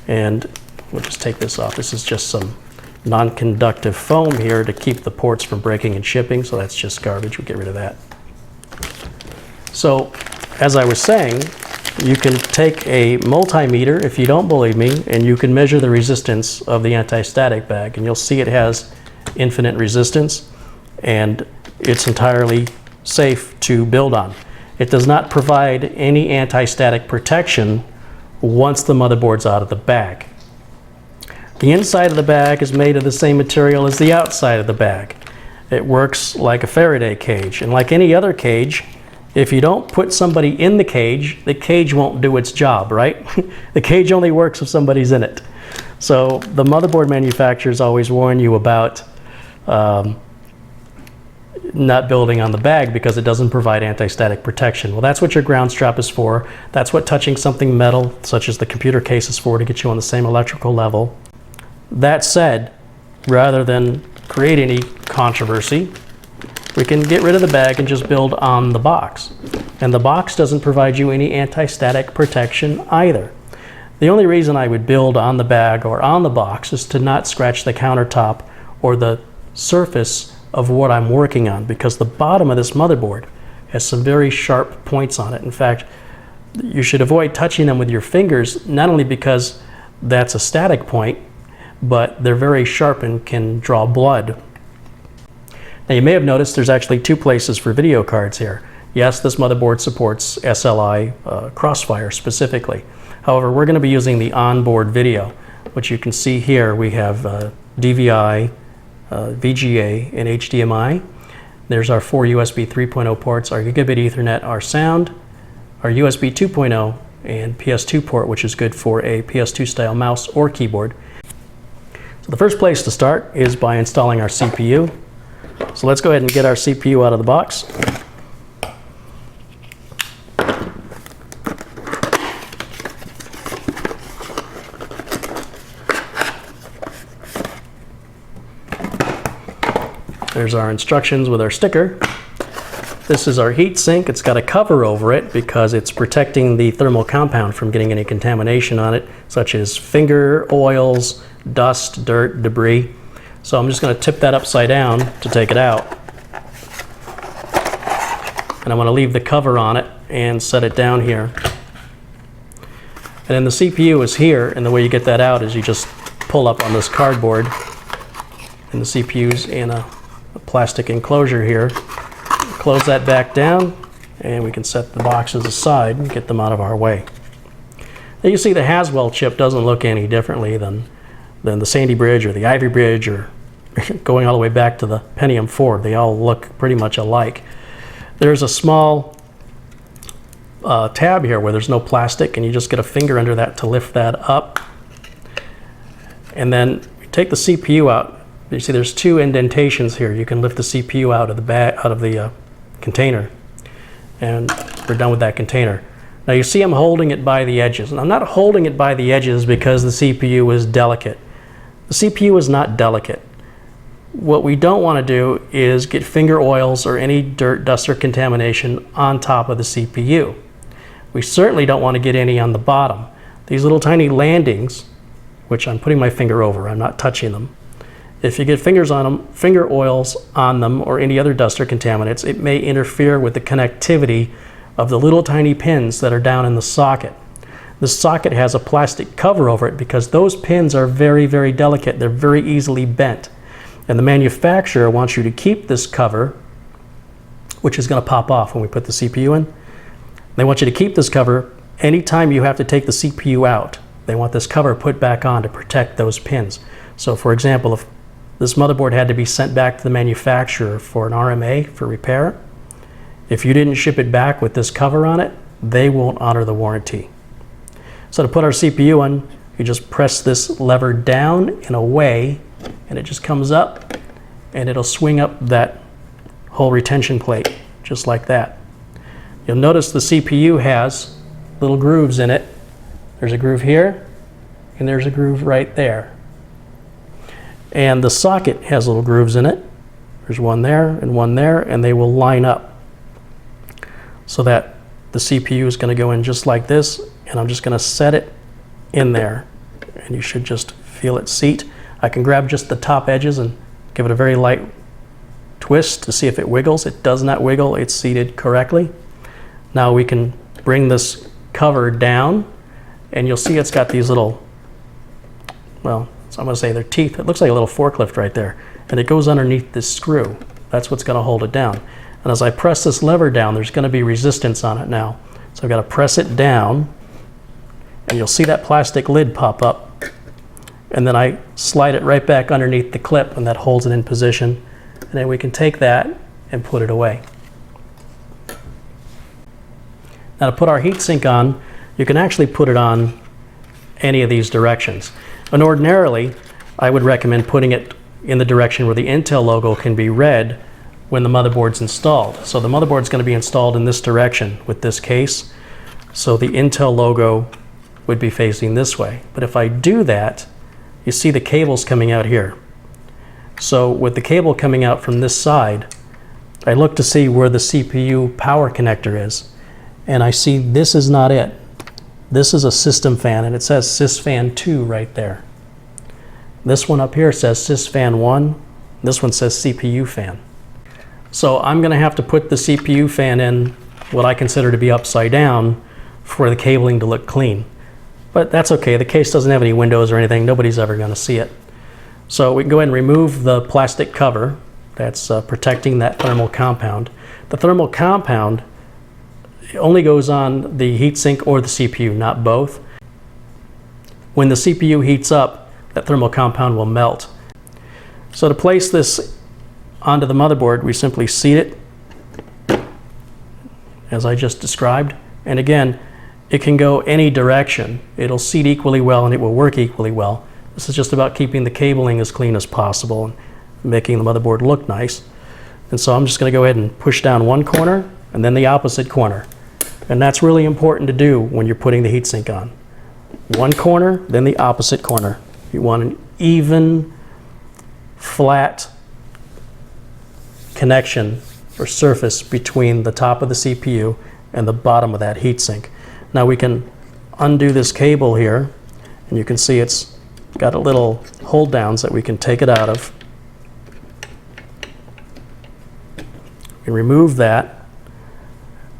S1: and we'll just take this off. This is just some non-conductive foam here to keep the ports from breaking and shipping, so that's just garbage. We'll get rid of that. So, as I was saying, you can take a multimeter, if you don't believe me, and you can measure the resistance of the anti-static bag, and you'll see it has infinite resistance, and it's entirely safe to build on. It does not provide any anti-static protection once the motherboard's out of the bag. The inside of the bag is made of the same material as the outside of the bag. It works like a Faraday cage, and like any other cage, if you don't put somebody in the cage won't do its job, right? The cage only works if somebody's in it. So the motherboard manufacturers always warn you about not building on the bag because it doesn't provide anti-static protection. Well, that's what your ground strap is for. That's what touching something metal, such as the computer case, is for, to get you on the same electrical level. That said, rather than create any controversy, we can get rid of the bag and just build on the box. And the box doesn't provide you any anti-static protection either. The only reason I would build on the bag or on the box is to not scratch the countertop or the surface of what I'm working on, because the bottom of this motherboard has some very sharp points on it. In fact, you should avoid touching them with your fingers, not only because that's a static point, but they're very sharp and can draw blood. Now you may have noticed there's actually 2 places for video cards here. Yes, this motherboard supports SLI Crossfire specifically. However, we're going to be using the onboard video, which you can see here. We have DVI, VGA, and HDMI. There's our 4 USB 3.0 ports, our Gigabit Ethernet, our sound, our USB 2.0, and PS2 port, which is good for a PS2 style mouse or keyboard. So the first place to start is by installing our CPU. So let's go ahead and get our CPU out of the box. There's our instructions with our sticker. This is our heatsink. It's got a cover over it because it's protecting the thermal compound from getting any contamination on it, such as finger oils, dust, dirt, debris. So I'm just going to tip that upside down to take it out. And I'm going to leave the cover on it and set it down here. And then the CPU is here, and the way you get that out is you just pull up on this cardboard, and the CPU's in a plastic enclosure here. Close that back down, and we can set the boxes aside and get them out of our way. Now you see the Haswell chip doesn't look any differently than the Sandy Bridge or the Ivy Bridge, or going all the way back to the Pentium 4. They all look pretty much alike. There's a small tab here where there's no plastic, and you just get a finger under that to lift that up. And then you take the CPU out. You see there's 2 indentations here. You can lift the CPU out of the container, and we're done with that container. Now you see I'm holding it by the edges, and I'm not holding it by the edges because the CPU is delicate. The CPU is not delicate. What we don't want to do is get finger oils or any dirt, dust, or contamination on top of the CPU. We certainly don't want to get any on the bottom. These little tiny landings, which I'm putting my finger over, I'm not touching them. If you get fingers on them, finger oils on them, or any other dust or contaminants, it may interfere with the connectivity of the little tiny pins that are down in the socket. The socket has a plastic cover over it because those pins are very, very delicate. They're very easily bent. And the manufacturer wants you to keep this cover, which is going to pop off when we put the CPU in. They want you to keep this cover anytime you have to take the CPU out. They want this cover put back on to protect those pins. So for example, if this motherboard had to be sent back to the manufacturer for an RMA for repair, if you didn't ship it back with this cover on it, they won't honor the warranty. So to put our CPU on, you just press this lever down and away, and it just comes up, and it'll swing up that whole retention plate, just like that. You'll notice the CPU has little grooves in it. There's a groove here, and there's a groove right there. And the socket has little grooves in it. There's one there, and they will line up so that the CPU is going to go in just like this, and I'm just going to set it in there, and you should just feel it seat. I can grab just the top edges and give it a very light twist to see if it wiggles. It does not wiggle. It's seated correctly. Now we can bring this cover down, and you'll see it's got these little, well, I'm going to say they're teeth. It looks like a little forklift right there, and it goes underneath this screw. That's what's going to hold it down. And as I press this lever down, there's going to be resistance on it now. So I've got to press it down, and you'll see that plastic lid pop up. And then I slide it right back underneath the clip, and that holds it in position. And then we can take that and put it away. Now to put our heatsink on, you can actually put it on any of these directions. And ordinarily, I would recommend putting it in the direction where the Intel logo can be read when the motherboard's installed. So the motherboard's going to be installed in this direction with this case. So the Intel logo would be facing this way. But if I do that, you see the cables coming out here. So with the cable coming out from this side, I look to see where the CPU power connector is. And I see this is not it. This is a system fan, and it says sysfan 2 right there. This one up here says sysfan 1. This one says CPU fan. So I'm going to have to put the CPU fan in what I consider to be upside down for the cabling to look clean. But that's okay. The case doesn't have any windows or anything. Nobody's ever going to see it. So we can go ahead and remove the plastic cover that's protecting that thermal compound. The thermal compound it only goes on the heatsink or the CPU, not both. When the CPU heats up, that thermal compound will melt. So to place this onto the motherboard, we simply seat it as I just described. And again, it can go any direction. It'll seat equally well and it will work equally well. This is just about keeping the cabling as clean as possible and making the motherboard look nice. And so I'm just going to go ahead and push down one corner and then the opposite corner. And that's really important to do when you're putting the heatsink on. One corner, then the opposite corner. You want an even, flat connection or surface between the top of the CPU and the bottom of that heatsink. Now we can undo this cable here, and you can see it's got a little hold downs that we can take it out of. We remove that,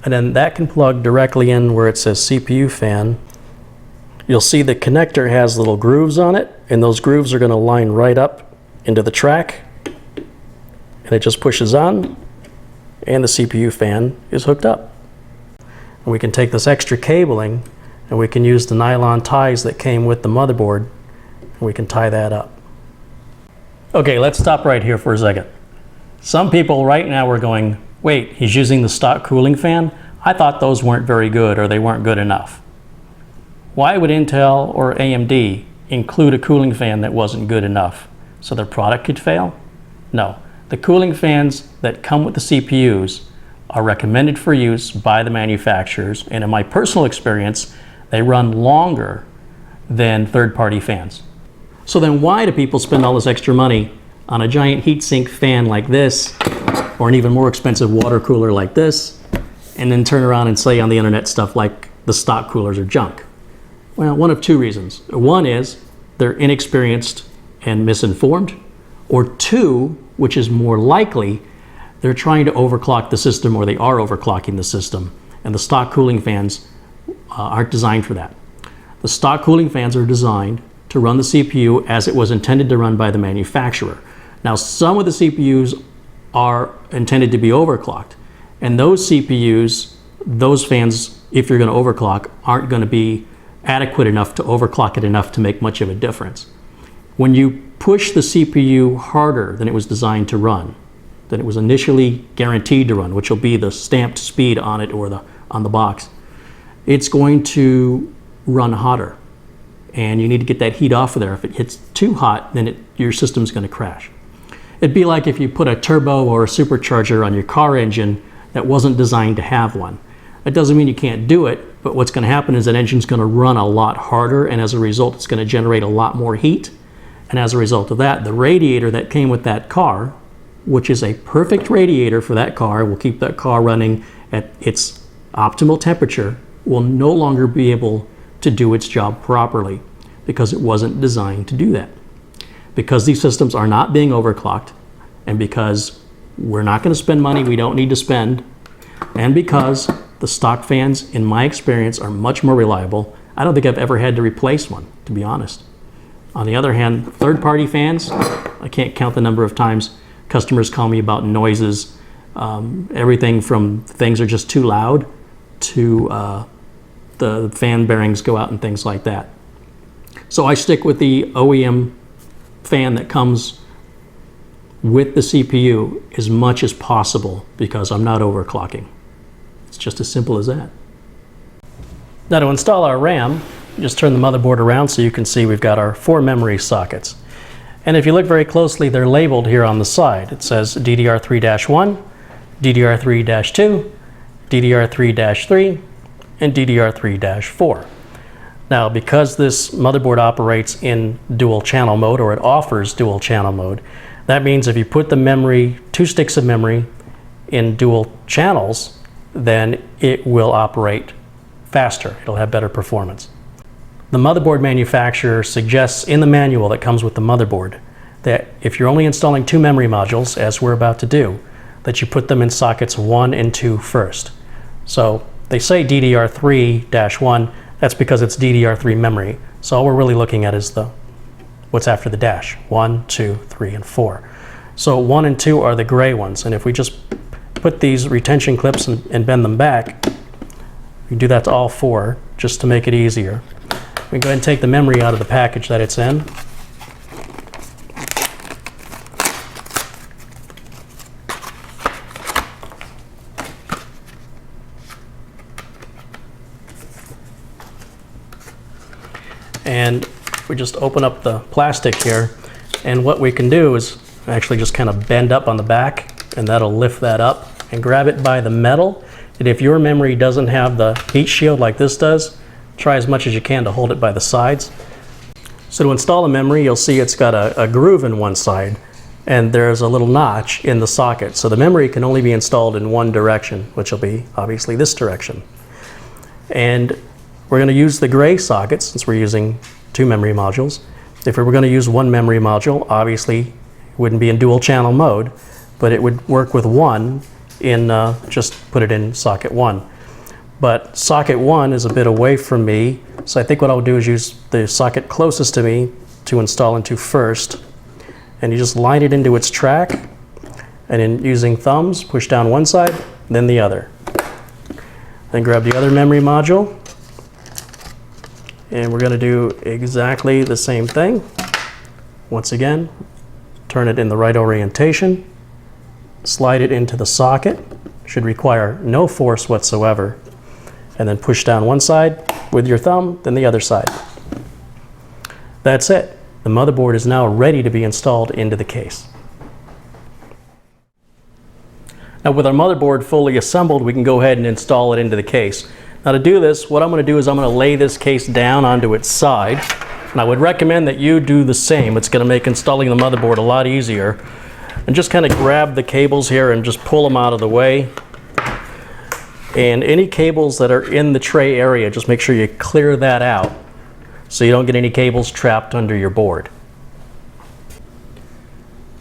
S1: and then that can plug directly in where it says CPU fan. You'll see the connector has little grooves on it, and those grooves are going to line right up into the track, and it just pushes on, and the CPU fan is hooked up. And we can take this extra cabling and we can use the nylon ties that came with the motherboard, and we can tie that up. Okay, let's stop right here for a second. Some people right now are going, wait, he's using the stock cooling fan? I thought those weren't very good, or they weren't good enough. Why would Intel or AMD include a cooling fan that wasn't good enough? So their product could fail? No. The cooling fans that come with the CPUs are recommended for use by the manufacturers, and in my personal experience, they run longer than third-party fans. So then why do people spend all this extra money on a giant heatsink fan like this, or an even more expensive water cooler like this, and then turn around and say on the internet stuff like the stock coolers are junk? Well, one of two reasons. One is they're inexperienced and misinformed, or two, which is more likely, they're trying to overclock the system, or they are overclocking the system, and the stock cooling fans aren't designed for that. The stock cooling fans are designed to run the CPU as it was intended to run by the manufacturer. Now, some of the CPUs are intended to be overclocked, and those CPUs, those fans, if you're going to overclock, aren't going to be adequate enough to overclock it enough to make much of a difference. When you push the CPU harder than it was designed to run, than it was initially guaranteed to run, which will be the stamped speed on it or on the box, it's going to run hotter. And you need to get that heat off of there. If it hits too hot, then your system's going to crash. It'd be like if you put a turbo or a supercharger on your car engine that wasn't designed to have one. That doesn't mean you can't do it, but what's going to happen is that engine's going to run a lot harder, and as a result, it's going to generate a lot more heat. And as a result of that, the radiator that came with that car, which is a perfect radiator for that car, will keep that car running at its optimal temperature, will no longer be able to do its job properly because it wasn't designed to do that. Because these systems are not being overclocked, and because we're not going to spend money we don't need to spend, and because the stock fans, in my experience, are much more reliable. I don't think I've ever had to replace one, to be honest. On the other hand, third-party fans, I can't count the number of times customers call me about noises, everything from things are just too loud to the fan bearings go out and things like that. So I stick with the OEM fan that comes with the CPU as much as possible because I'm not overclocking. It's just as simple as that. Now to install our RAM, just turn the motherboard around so you can see we've got our 4 memory sockets. And if you look very closely, they're labeled here on the side. It says DDR3-1, DDR3-2, DDR3-3, and DDR3-4. Now, because this motherboard operates in dual channel mode, or it offers dual channel mode, that means if you put the memory, 2 sticks of memory in dual channels, then it will operate faster. It'll have better performance. The motherboard manufacturer suggests in the manual that comes with the motherboard that if you're only installing 2 memory modules, as we're about to do, that you put them in sockets 1 and 2 first. So they say DDR3-1, that's because it's DDR3 memory. So all we're really looking at is what's after the dash, 1, 2, 3, and 4. So 1 and 2 are the gray ones, and if we just put these retention clips and bend them back, You can do that to all four just to make it easier. We can go ahead and take the memory out of the package that it's in. And we just open up the plastic here, and what we can do is actually just kind of bend up on the back, and that'll lift that up, and grab it by the metal. And if your memory doesn't have the heat shield like this does, try as much as you can to hold it by the sides. So to install a memory, you'll see it's got a groove in one side, and there's a little notch in the socket. So the memory can only be installed in one direction, which will be obviously this direction. And we're going to use the gray socket since we're using two memory modules. If we were going to use one memory module, obviously it wouldn't be in dual channel mode, but it would work with one in, just put it in socket 1. But socket 1 is a bit away from me, so I think what I'll do is use the socket closest to me to install into first. And you just line it into its track, and in using thumbs, push down one side, then the other. Then grab the other memory module, and we're going to do exactly the same thing. Once again, turn it in the right orientation, slide it into the socket, should require no force whatsoever, and then push down one side with your thumb, then the other side. That's it. The motherboard is now ready to be installed into the case. Now with our motherboard fully assembled, we can go ahead and install it into the case. Now to do this, what I'm going to do is I'm going to lay this case down onto its side. And I would recommend that you do the same. It's going to make installing the motherboard a lot easier. And just kind of grab the cables here and just pull them out of the way. And any cables that are in the tray area, just make sure you clear that out so you don't get any cables trapped under your board.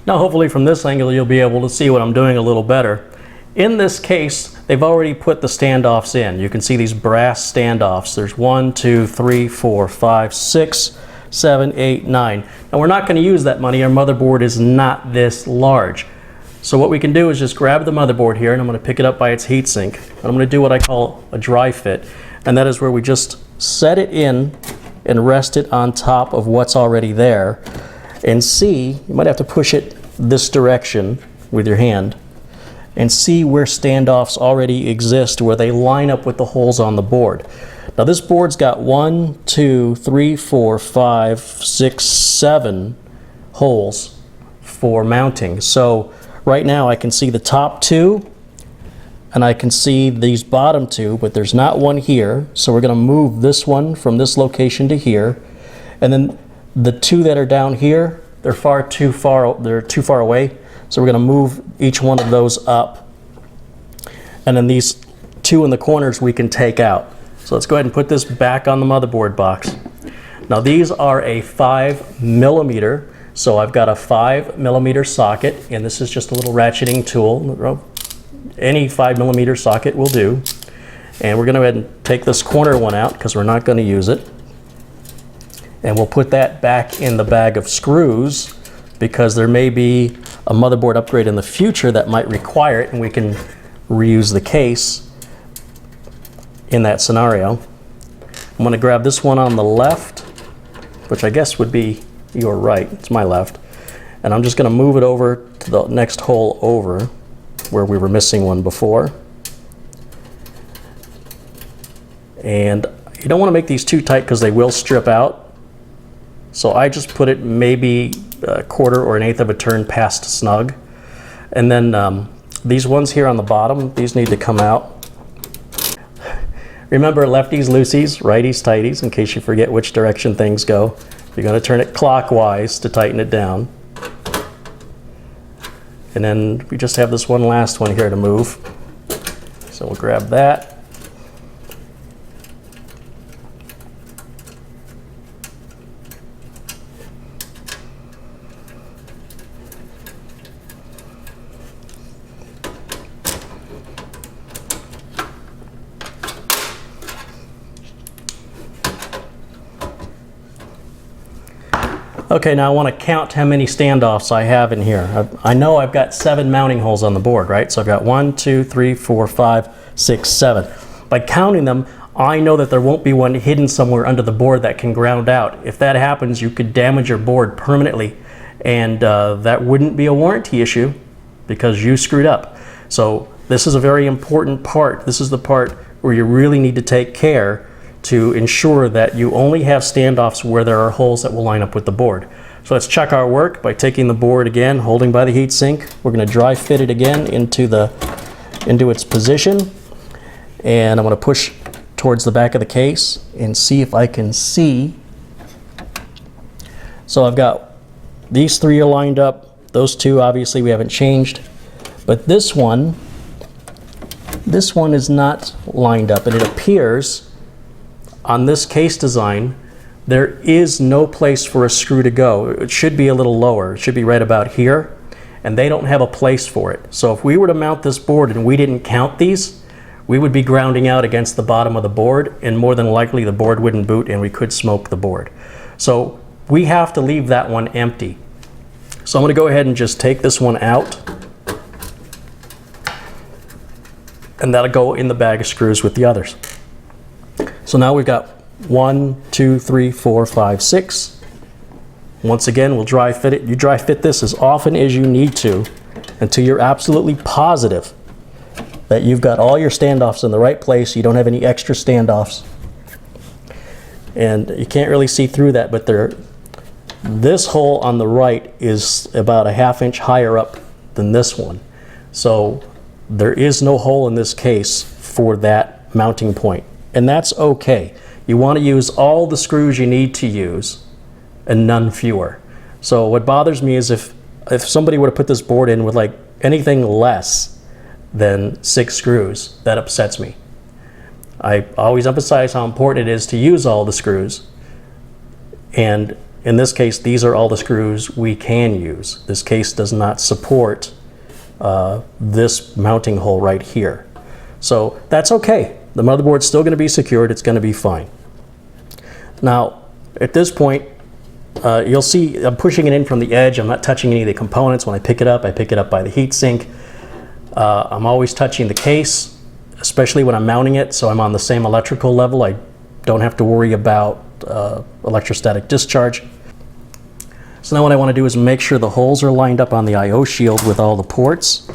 S1: Now hopefully from this angle you'll be able to see what I'm doing a little better. In this case, they've already put the standoffs in. You can see these brass standoffs. There's 1, 2, 3, 4, 5, 6, 7, 8, 9. Now we're not going to use that many. Our motherboard is not this large. So what we can do is just grab the motherboard here, and I'm going to pick it up by its heatsink. And I'm going to do what I call a dry fit. And that is where we just set it in and rest it on top of what's already there. And see, you might have to push it this direction with your hand, and see where standoffs already exist, where they line up with the holes on the board. Now this board's got 1, 2, 3, 4, 5, 6, 7 holes for mounting. So right now I can see the top 2, and I can see these bottom 2, but there's not one here. So we're going to move this one from this location to here. And then the 2 that are down here, they're too far away. So we're going to move each one of those up. And then these 2 in the corners we can take out. So let's go ahead and put this back on the motherboard box. Now these are a 5mm. So I've got a 5mm socket, and this is just a little ratcheting tool. Any 5mm socket will do. And we're going to go ahead and take this corner one out because we're not going to use it. And we'll put that back in the bag of screws because there may be a motherboard upgrade in the future that might require it, and we can reuse the case in that scenario. I'm going to grab this one on the left, which I guess would be your right. It's my left. And I'm just going to move it over to the next hole over where we were missing one before. And you don't want to make these too tight because they will strip out. So I just put it maybe a quarter or an eighth of a turn past snug. And then these ones here on the bottom, these need to come out. Remember, lefties, loosies, righties, tighties, in case you forget which direction things go. You're going to turn it clockwise to tighten it down. And then we just have this one last one here to move. So we'll grab that. Okay, now I want to count how many standoffs I have in here. I know I've got 7 mounting holes on the board, right? So I've got 1, 2, 3, 4, 5, 6, 7. by counting them, I know that there won't be one hidden somewhere under the board that can ground out. If that happens, you could damage your board permanently, and that wouldn't be a warranty issue because you screwed up. So this is a very important part. This is the part where you really need to take care to ensure that you only have standoffs where there are holes that will line up with the board. So let's check our work by taking the board again, holding by the heatsink. We're going to dry fit it again into its position, and I'm going to push towards the back of the case and see if I can see. So I've got these three are lined up. Those two obviously we haven't changed, but this one is not lined up, and it appears on this case design there is no place for a screw to go. It should be a little lower. It should be right about here, and they don't have a place for it. So if we were to mount this board and we didn't count these, we would be grounding out against the bottom of the board, and more than likely the board wouldn't boot and we could smoke the board. So we have to leave that one empty. So I'm going to go ahead and just take this one out, and that'll go in the bag of screws with the others. So now we've got 1, 2, 3, 4, 5, 6. Once again, we'll dry fit it. You dry fit this as often as you need to until you're absolutely positive that you've got all your standoffs in the right place. You don't have any extra standoffs. And you can't really see through that, but this hole on the right is about a ½ inch higher up than this one. So there is no hole in this case for that mounting point, and that's okay. You want to use all the screws you need to use and none fewer. So what bothers me is if somebody were to put this board in with like anything less than 6 screws, that upsets me. I always emphasize how important it is to use all the screws, and in this case these are all the screws we can use. This case does not support this mounting hole right here. So that's okay. The motherboard's still going to be secured. It's going to be fine. Now, at this point, you'll see I'm pushing it in from the edge. I'm not touching any of the components. When I pick it up by the heatsink. I'm always touching the case, especially when I'm mounting it, so I'm on the same electrical level. I don't have to worry about electrostatic discharge. So now what I want to do is make sure the holes are lined up on the I/O shield with all the ports.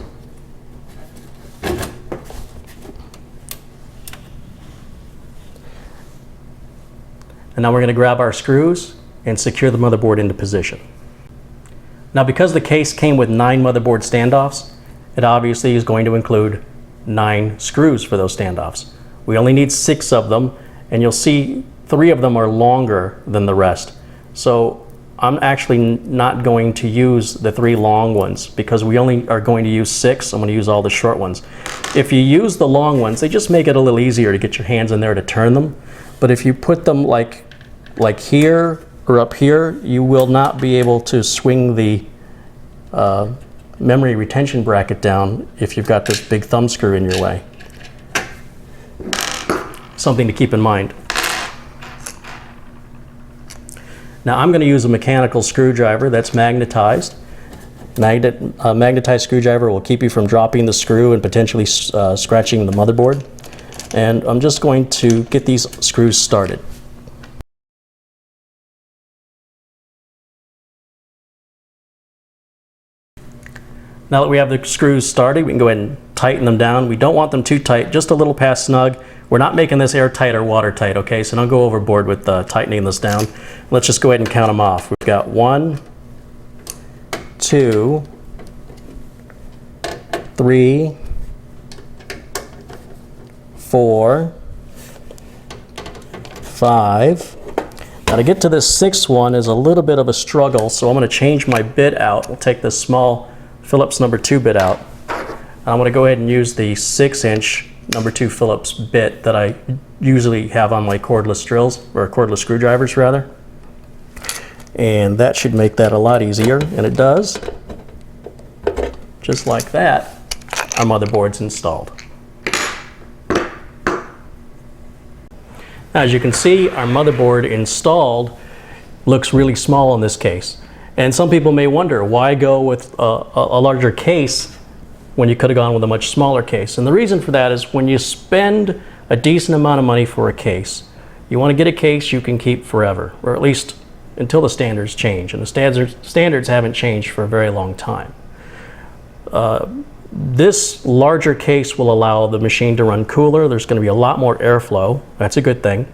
S1: And now we're going to grab our screws and secure the motherboard into position. Now, because the case came with 9 motherboard standoffs, it obviously is going to include 9 screws for those standoffs. We only need 6 of them, and you'll see 3 of them are longer than the rest. So I'm actually not going to use the 3 long ones because we only are going to use 6. I'm going to use all the short ones. If you use the long ones, they just make it a little easier to get your hands in there to turn them. But if you put them like here or up here, you will not be able to swing the memory retention bracket down if you've got this big thumb screw in your way. Something to keep in mind. Now I'm going to use a mechanical screwdriver that's magnetized. Magnetized screwdriver will keep you from dropping the screw and potentially scratching the motherboard. And I'm just going to get these screws started. Now that we have the screws started, we can go ahead and tighten them down. We don't want them too tight, just a little past snug. We're not making this airtight or watertight, okay? So don't go overboard with tightening this down. Let's just go ahead and count them off. We've got 1, 2, 3, 4, 5. Now to get to this 6th one is a little bit of a struggle, so I'm going to change my bit out. We'll take this small Phillips number 2 bit out. I'm going to go ahead and use the 6-inch number 2 Phillips bit that I usually have on my cordless drills, or cordless screwdrivers rather. And that should make that a lot easier, and it does. Just like that, our motherboard's installed. Now, as you can see, our motherboard installed looks really small in this case. And some people may wonder, why go with a larger case when you could have gone with a much smaller case? And the reason for that is when you spend a decent amount of money for a case. You want to get a case you can keep forever, or at least until the standards change, and the standards haven't changed for a very long time. This larger case will allow the machine to run cooler. There's going to be a lot more airflow. That's a good thing.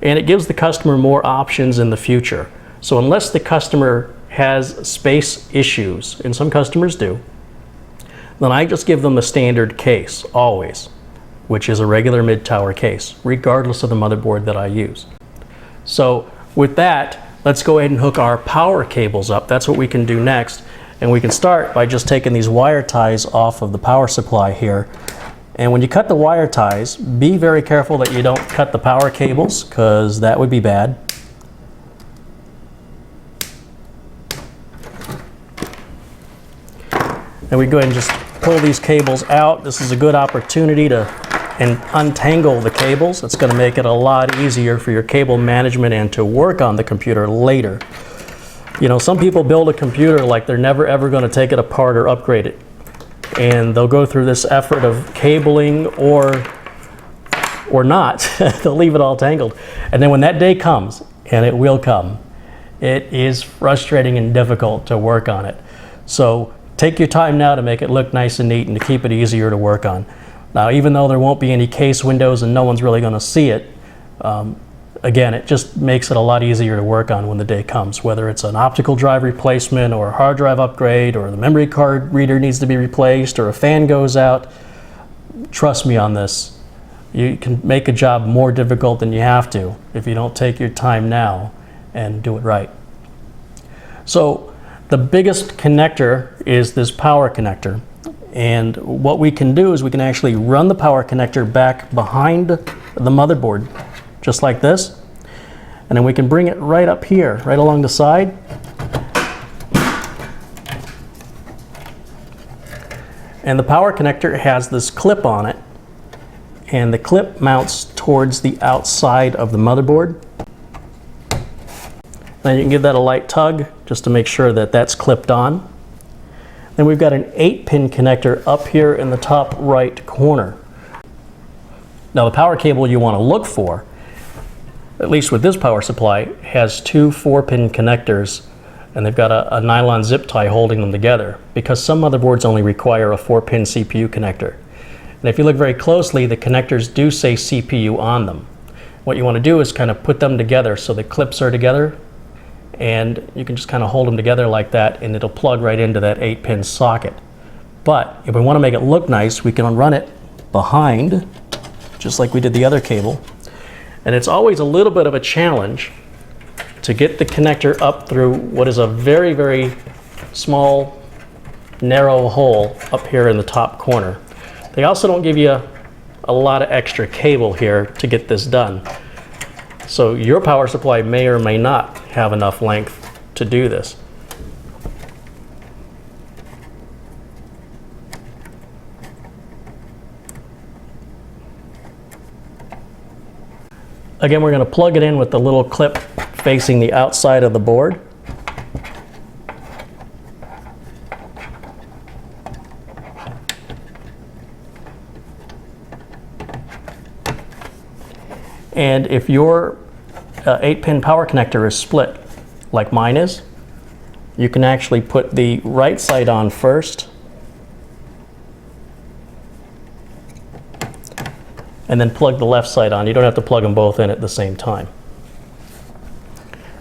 S1: And it gives the customer more options in the future. So unless the customer has space issues, and some customers do, then I just give them a standard case, always, which is a regular mid-tower case, regardless of the motherboard that I use. So with that, let's go ahead and hook our power cables up. That's what we can do next. And we can start by just taking these wire ties off of the power supply here. And when you cut the wire ties, be very careful that you don't cut the power cables, because that would be bad. And we go ahead and just pull these cables out. This is a good opportunity to untangle the cables. It's going to make it a lot easier for your cable management and to work on the computer later. You know, some people build a computer like they're never ever going to take it apart or upgrade it. And they'll go through this effort of cabling or not. They'll leave it all tangled. And then when that day comes, and it will come, it is frustrating and difficult to work on it. So take your time now to make it look nice and neat and to keep it easier to work on. Now, even though there won't be any case windows and no one's really going to see it, again, it just makes it a lot easier to work on when the day comes, whether it's an optical drive replacement or a hard drive upgrade or the memory card reader needs to be replaced or a fan goes out. Trust me on this. You can make a job more difficult than you have to if you don't take your time now and do it right. So the biggest connector is this power connector. And what we can do is we can actually run the power connector back behind the motherboard, just like this. And then we can bring it right up here, right along the side. And the power connector has this clip on it. And the clip mounts towards the outside of the motherboard. Then you can give that a light tug just to make sure that that's clipped on. Then we've got an 8-pin connector up here in the top right corner. Now the power cable you want to look for, at least with this power supply, has two 4-pin connectors, and they've got a nylon zip tie holding them together, because some motherboards only require a 4-pin CPU connector. And if you look very closely, the connectors do say CPU on them. What you want to do is kind of put them together so the clips are together, and you can just kind of hold them together like that, and it'll plug right into that 8-pin socket. But if we want to make it look nice, we can run it behind, just like we did the other cable. And it's always a little bit of a challenge to get the connector up through what is a very, very small, narrow hole up here in the top corner. They also don't give you a lot of extra cable here to get this done. So your power supply may or may not have enough length to do this. Again, we're going to plug it in with the little clip facing the outside of the board. And if your 8-pin power connector is split, like mine is, you can actually put the right side on first, and then plug the left side on. You don't have to plug them both in at the same time.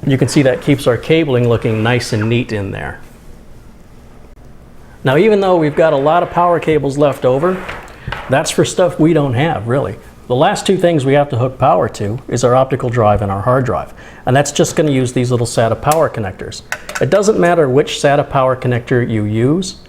S1: You can see that keeps our cabling looking nice and neat in there. Now, even though we've got a lot of power cables left over, that's for stuff we don't have, really. The last two things we have to hook power to is our optical drive and our hard drive. And that's just going to use these little SATA power connectors. It doesn't matter which SATA power connector you use,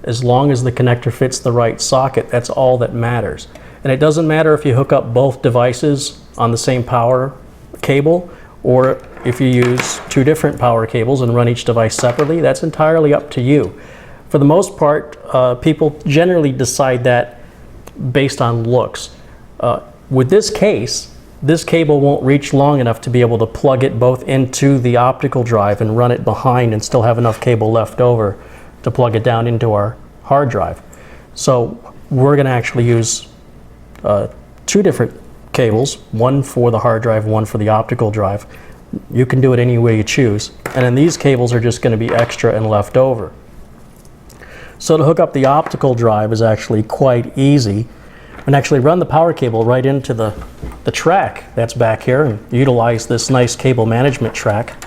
S1: as long as the connector fits the right socket. That's all that matters. And it doesn't matter if you hook up both devices on the same power cable, or if you use two different power cables and run each device separately. That's entirely up to you. For the most part, people generally decide that based on looks. With this case, this cable won't reach long enough to be able to plug it both into the optical drive and run it behind and still have enough cable left over to plug it down into our hard drive. So we're going to actually use two different cables, one for the hard drive, one for the optical drive. You can do it any way you choose. And then these cables are just going to be extra and left over. So to hook up the optical drive is actually quite easy. And actually run the power cable right into the track that's back here and utilize this nice cable management track.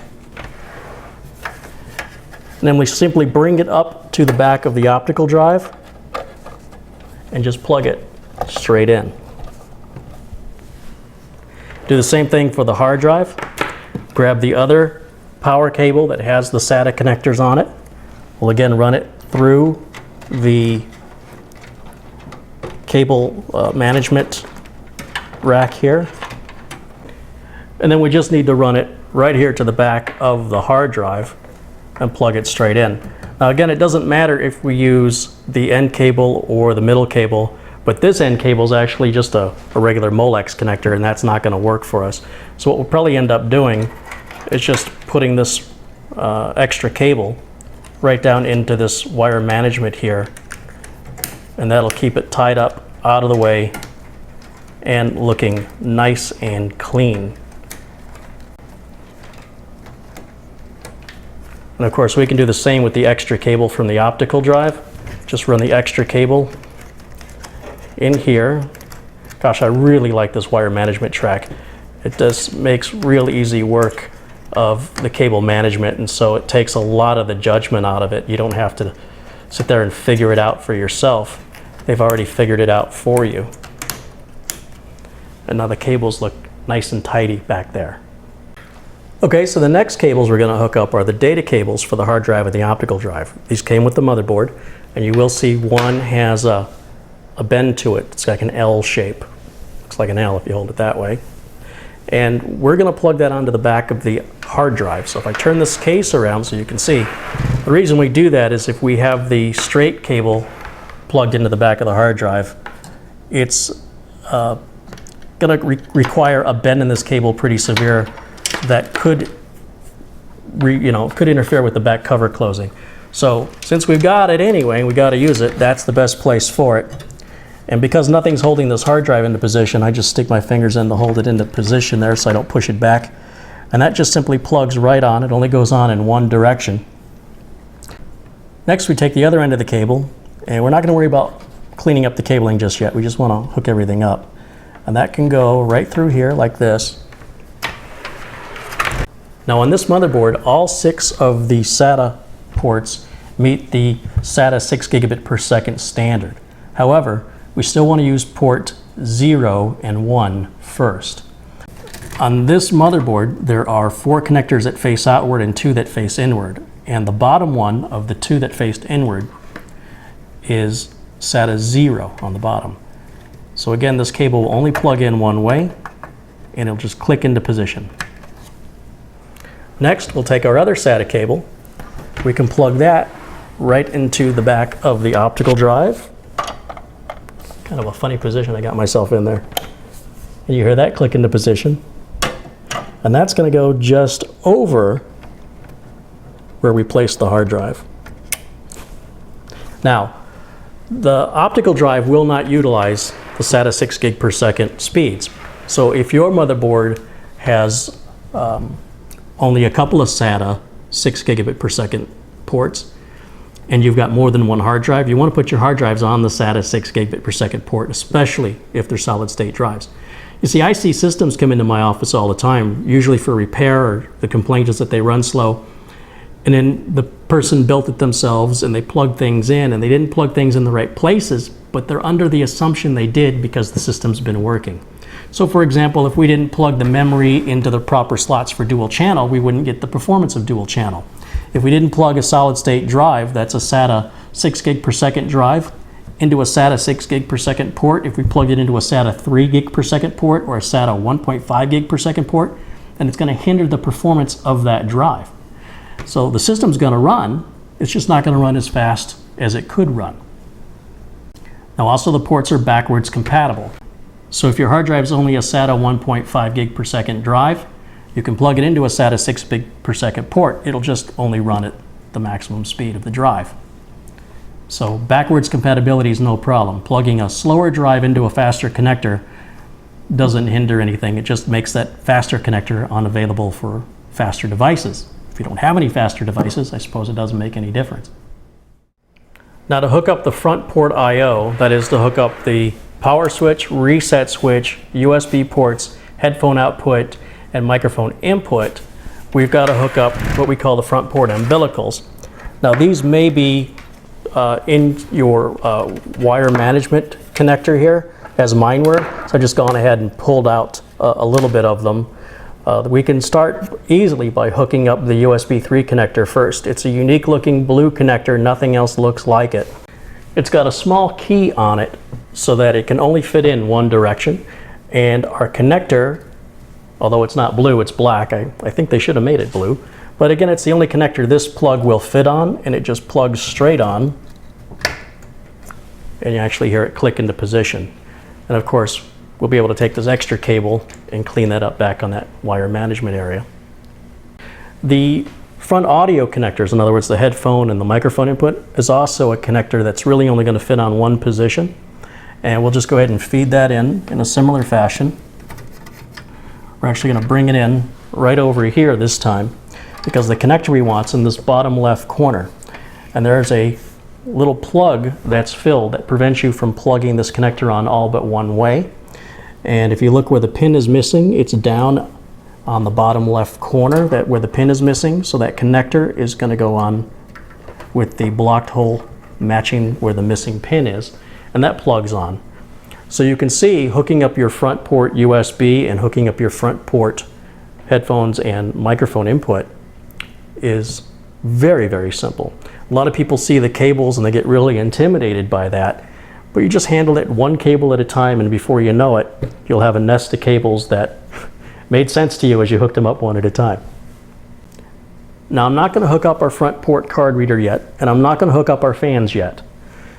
S1: And then we simply bring it up to the back of the optical drive and just plug it straight in. Do the same thing for the hard drive. Grab the other power cable that has the SATA connectors on it. We'll again run it through the cable management rack here. And then we just need to run it right here to the back of the hard drive and plug it straight in. Now again, it doesn't matter if we use the end cable or the middle cable, but this end cable is actually just a regular Molex connector, and that's not going to work for us. So what we'll probably end up doing is just putting this extra cable right down into this wire management here, and that'll keep it tied up out of the way and looking nice and clean. And of course we can do the same with the extra cable from the optical drive. Just run the extra cable in here. Gosh, I really like this wire management track. It makes real easy work of the cable management, and so it takes a lot of the judgment out of it. You don't have to sit there and figure it out for yourself. They've already figured it out for you. And now the cables look nice and tidy back there. Okay, so the next cables we're going to hook up are the data cables for the hard drive and the optical drive. These came with the motherboard, and you will see one has a bend to it. It's like an L shape. Looks like an L if you hold it that way. And we're going to plug that onto the back of the hard drive. So if I turn this case around so you can see, the reason we do that is if we have the straight cable plugged into the back of the hard drive, it's going to require a bend in this cable pretty severe that could interfere with the back cover closing. So since we've got it anyway, we got to use it, that's the best place for it. And because nothing's holding this hard drive into position, I just stick my fingers in to hold it into position there so I don't push it back. And that just simply plugs right on. It only goes on in one direction. Next, we take the other end of the cable, and we're not going to worry about cleaning up the cabling just yet. We just want to hook everything up. And that can go right through here like this. Now on this motherboard, all 6 of the SATA ports meet the SATA 6 gigabit per second standard. However, we still want to use port 0 and 1 first. On this motherboard, there are 4 connectors that face outward and 2 that face inward. And the bottom one of the 2 that faced inward is SATA 0 on the bottom. So again, this cable will only plug in one way, and it'll just click into position. Next, we'll take our other SATA cable. We can plug that right into the back of the optical drive. Kind of a funny position I got myself in there. And you hear that click into position. And that's going to go just over where we placed the hard drive. Now, the optical drive will not utilize the SATA 6 gig per second speeds. So if your motherboard has only a couple of SATA 6 gigabit per second ports, and you've got more than one hard drive, you want to put your hard drives on the SATA 6 gigabit per second port, especially if they're solid state drives. You see, I see systems come into my office all the time, usually for repair, or the complaint is that they run slow. And then the person built it themselves and they plugged things in, and they didn't plug things in the right places, but they're under the assumption they did because the system's been working. So for example, if we didn't plug the memory into the proper slots for dual channel, we wouldn't get the performance of dual channel. If we didn't plug a solid state drive, that's a SATA 6 gig per second drive, into a SATA 6 gig per second port, if we plugged it into a SATA 3 gig per second port or a SATA 1.5 gig per second port, then it's going to hinder the performance of that drive. So the system's going to run, it's just not going to run as fast as it could run. Now also the ports are backwards compatible. So if your hard drive is only a SATA 1.5 gig per second drive, you can plug it into a SATA 6 gig per second port. It'll just only run at the maximum speed of the drive. So backwards compatibility is no problem. Plugging a slower drive into a faster connector doesn't hinder anything. It just makes that faster connector unavailable for faster devices. If you don't have any faster devices, I suppose it doesn't make any difference. Now to hook up the front port I/O, that is to hook up the power switch, reset switch, USB ports, headphone output, and microphone input, we've got to hook up what we call the front port umbilicals. Now these may be in your wire management connector here, as mine were, so I've just gone ahead and pulled out a little bit of them. We can start easily by hooking up the USB 3 connector first. It's a unique looking blue connector, nothing else looks like it. It's got a small key on it so that it can only fit in one direction, and our connector, although it's not blue, it's black. I think they should have made it blue, but again, it's the only connector this plug will fit on, and it just plugs straight on, and you actually hear it click into position. And of course, we'll be able to take this extra cable and clean that up back on that wire management area. The front audio connectors, in other words, the headphone and the microphone input, is also a connector that's really only going to fit on one position. And we'll just go ahead and feed that in a similar fashion. We're actually going to bring it in right over here this time, because the connector we want is in this bottom left corner. And there's a little plug that's filled that prevents you from plugging this connector on all but one way. And if you look where the pin is missing, it's down on the bottom left corner, that where the pin is missing. So that connector is going to go on with the blocked hole matching where the missing pin is, and that plugs on. So you can see hooking up your front port USB and hooking up your front port headphones and microphone input is very, very simple. A lot of people see the cables and they get really intimidated by that, but you just handle it one cable at a time, and before you know it, you'll have a nest of cables that made sense to you as you hooked them up one at a time. Now I'm not going to hook up our front port card reader yet, and I'm not going to hook up our fans yet.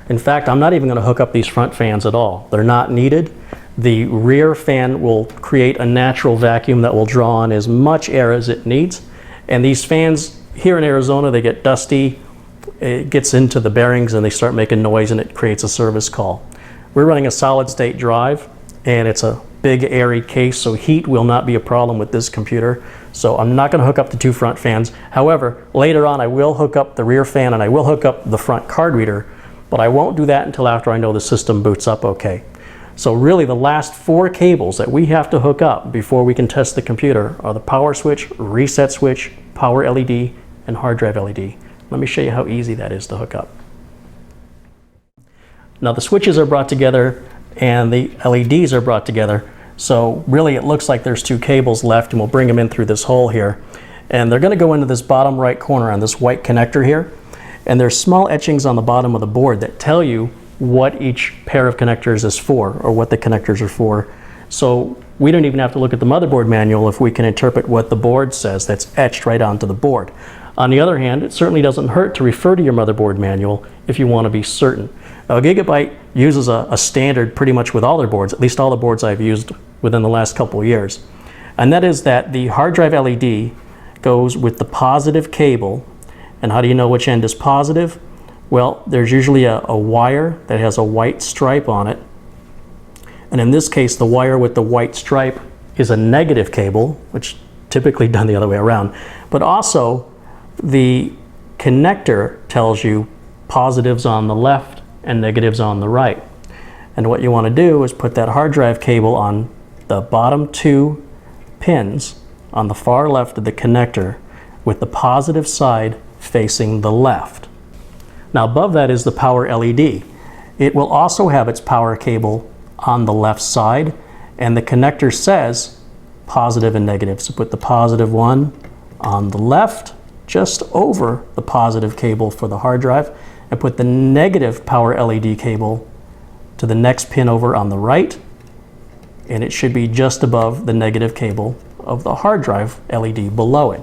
S1: In fact, I'm not even going to hook up these front fans at all. They're not needed. The rear fan will create a natural vacuum that will draw on as much air as it needs, and these fans here in Arizona, they get dusty. It gets into the bearings and they start making noise, and it creates a service call. We're running a solid state drive, and it's a big airy case, so heat will not be a problem with this computer. So I'm not going to hook up the two front fans. However, later on I will hook up the rear fan and I will hook up the front card reader, but I won't do that until after I know the system boots up okay. So really the last four cables that we have to hook up before we can test the computer are the power switch, reset switch, power LED, and hard drive LED. Let me show you how easy that is to hook up. Now the switches are brought together and the LEDs are brought together, so really it looks like there's two cables left, and we'll bring them in through this hole here. And they're going to go into this bottom right corner on this white connector here, and there's small etchings on the bottom of the board that tell you what each pair of connectors is for, or what the connectors are for. So we don't even have to look at the motherboard manual if we can interpret what the board says that's etched right onto the board. On the other hand, it certainly doesn't hurt to refer to your motherboard manual if you want to be certain. Now, Gigabyte uses a standard pretty much with all their boards, at least all the boards I've used within the last couple of years. And that is that the hard drive LED goes with the positive cable. And how do you know which end is positive? Well, there's usually a wire that has a white stripe on it. And in this case, the wire with the white stripe is a negative cable, which typically done the other way around. But also, the connector tells you positives on the left and negatives on the right. And what you want to do is put that hard drive cable on the bottom two pins on the far left of the connector with the positive side facing the left. Now above that is the power LED. It will also have its power cable on the left side, and the connector says positive and negative. So put the positive one on the left, just over the positive cable for the hard drive, and put the negative power LED cable to the next pin over on the right, and it should be just above the negative cable of the hard drive LED below it.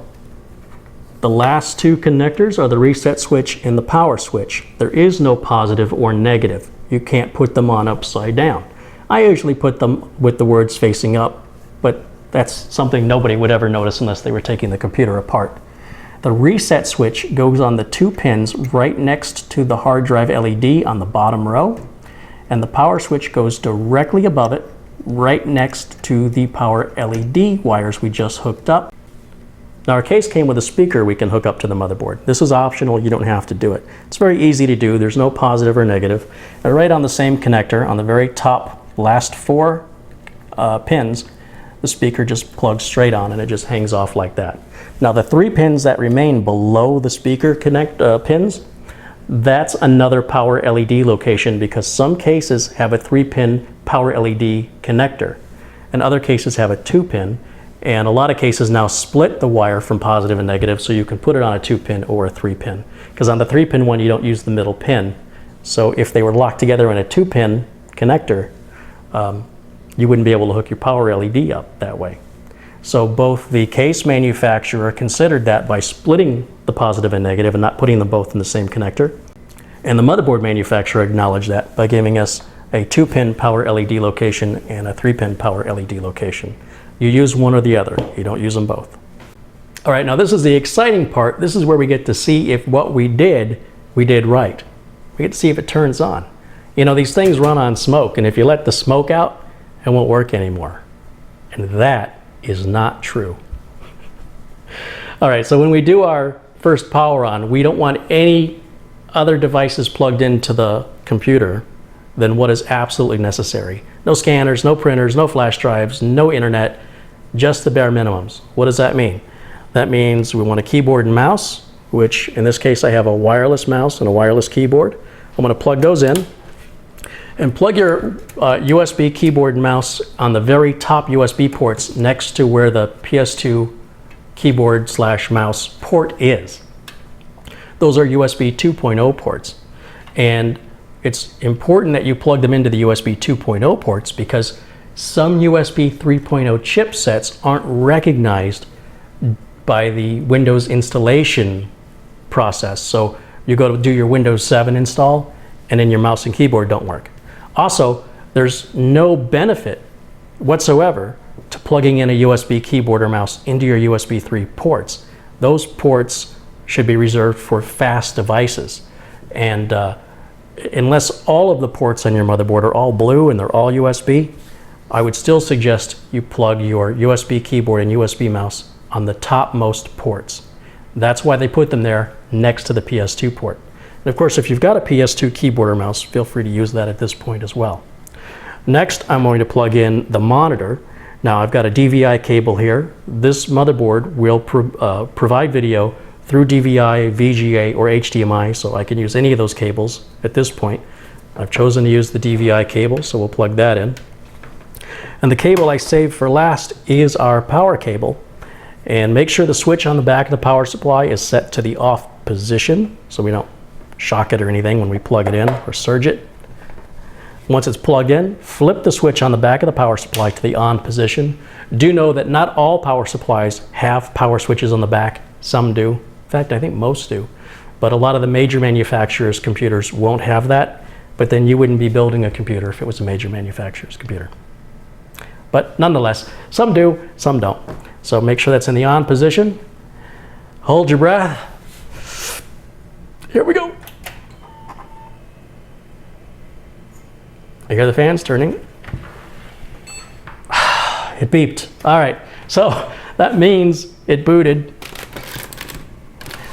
S1: The last two connectors are the reset switch and the power switch. There is no positive or negative. You can't put them on upside down. I usually put them with the words facing up, but that's something nobody would ever notice unless they were taking the computer apart. The reset switch goes on the two pins right next to the hard drive LED on the bottom row, and the power switch goes directly above it right next to the power LED wires we just hooked up. Now our case came with a speaker we can hook up to the motherboard. This is optional, you don't have to do it. It's very easy to do, there's no positive or negative. And right on the same connector, on the very top last 4 pins, the speaker just plugs straight on and it just hangs off like that. Now the 3 pins that remain below the speaker pins, that's another power LED location, because some cases have a 3-pin power LED connector and other cases have a 2-pin. And a lot of cases now split the wire from positive and negative, so you can put it on a 2-pin or a 3-pin. Because on the 3-pin one, you don't use the middle pin. So if they were locked together in a 2-pin connector, you wouldn't be able to hook your power LED up that way. So both the case manufacturer considered that by splitting the positive and negative and not putting them both in the same connector. And the motherboard manufacturer acknowledged that by giving us a 2-pin power LED location and a 3-pin power LED location. You use one or the other, you don't use them both. All right, now this is the exciting part. This is where we get to see if what we did right. We get to see if it turns on. You know, these things run on smoke, and if you let the smoke out, it won't work anymore. And that is not true. All right, so when we do our first power on, we don't want any other devices plugged into the computer than what is absolutely necessary. No scanners, no printers, no flash drives, no internet, just the bare minimums. What does that mean? That means we want a keyboard and mouse, which in this case I have a wireless mouse and a wireless keyboard. I'm going to plug those in. And plug your USB keyboard and mouse on the very top USB ports next to where the PS2 keyboard/mouse port is. Those are USB 2.0 ports. And it's important that you plug them into the USB 2.0 ports because some USB 3.0 chipsets aren't recognized by the Windows installation process. So you go to do your Windows 7 install and then your mouse and keyboard don't work. Also, there's no benefit whatsoever to plugging in a USB keyboard or mouse into your USB 3 ports. Those ports should be reserved for fast devices. And unless all of the ports on your motherboard are all blue and they're all USB, I would still suggest you plug your USB keyboard and USB mouse on the topmost ports. That's why they put them there next to the PS2 port. And of course, if you've got a PS2 keyboard or mouse, feel free to use that at this point as well. Next, I'm going to plug in the monitor. Now, I've got a DVI cable here. This motherboard will provide video through DVI, VGA, or HDMI, so I can use any of those cables at this point. I've chosen to use the DVI cable, so we'll plug that in. And the cable I saved for last is our power cable. And make sure the switch on the back of the power supply is set to the off position, so we don't shock it or anything when we plug it in or surge it. Once it's plugged in, flip the switch on the back of the power supply to the on position. Do know that not all power supplies have power switches on the back. Some do. In fact, I think most do. But a lot of the major manufacturers' computers won't have that, but then you wouldn't be building a computer if it was a major manufacturer's computer. But nonetheless, some do, some don't. So make sure that's in the on position. Hold your breath. Here we go. I hear the fans turning. It beeped. All right, so that means it booted.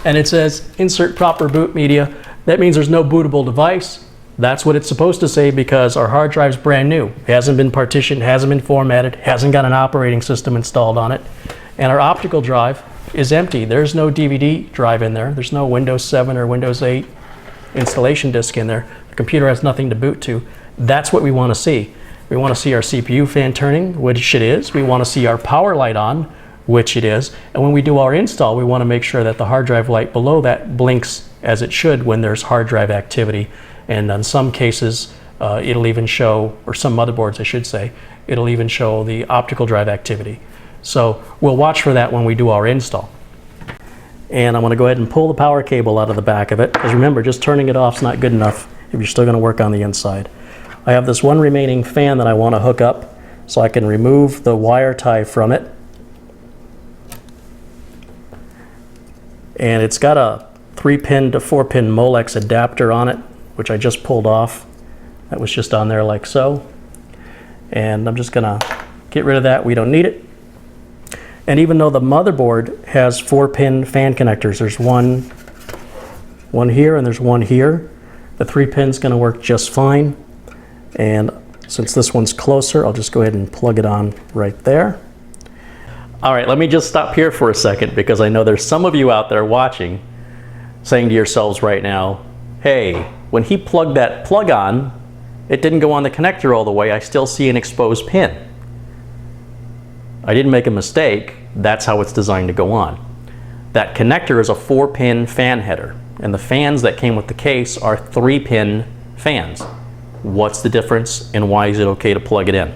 S1: And it says insert proper boot media. That means there's no bootable device. That's what it's supposed to say because our hard drive's brand new. It hasn't been partitioned, hasn't been formatted, hasn't got an operating system installed on it. And our optical drive is empty. There's no DVD drive in there. There's no Windows 7 or Windows 8 installation disk in there. The computer has nothing to boot to. That's what we want to see. We want to see our CPU fan turning, which it is. We want to see our power light on, which it is. And when we do our install, we want to make sure that the hard drive light below that blinks as it should when there's hard drive activity. And in some cases, it'll even show, or some motherboards I should say, it'll even show the optical drive activity. So we'll watch for that when we do our install. And I'm going to go ahead and pull the power cable out of the back of it, because remember, just turning it off is not good enough if you're still going to work on the inside. I have this one remaining fan that I want to hook up, so I can remove the wire tie from it. And it's got a 3-pin to 4-pin Molex adapter on it, which I just pulled off. That was just on there like so. And I'm just gonna get rid of that, we don't need it. And even though the motherboard has 4-pin fan connectors, there's one here and there's one here, the 3-pin's gonna work just fine. And since this one's closer, I'll just go ahead and plug it on right there. All right, let me just stop here for a second because I know there's some of you out there watching saying to yourselves right now, hey, when he plugged that plug on, it didn't go on the connector all the way. I still see an exposed pin. I didn't make a mistake. That's how it's designed to go on. That connector is a 4-pin fan header, and the fans that came with the case are 3-pin fans. What's the difference and why is it okay to plug it in?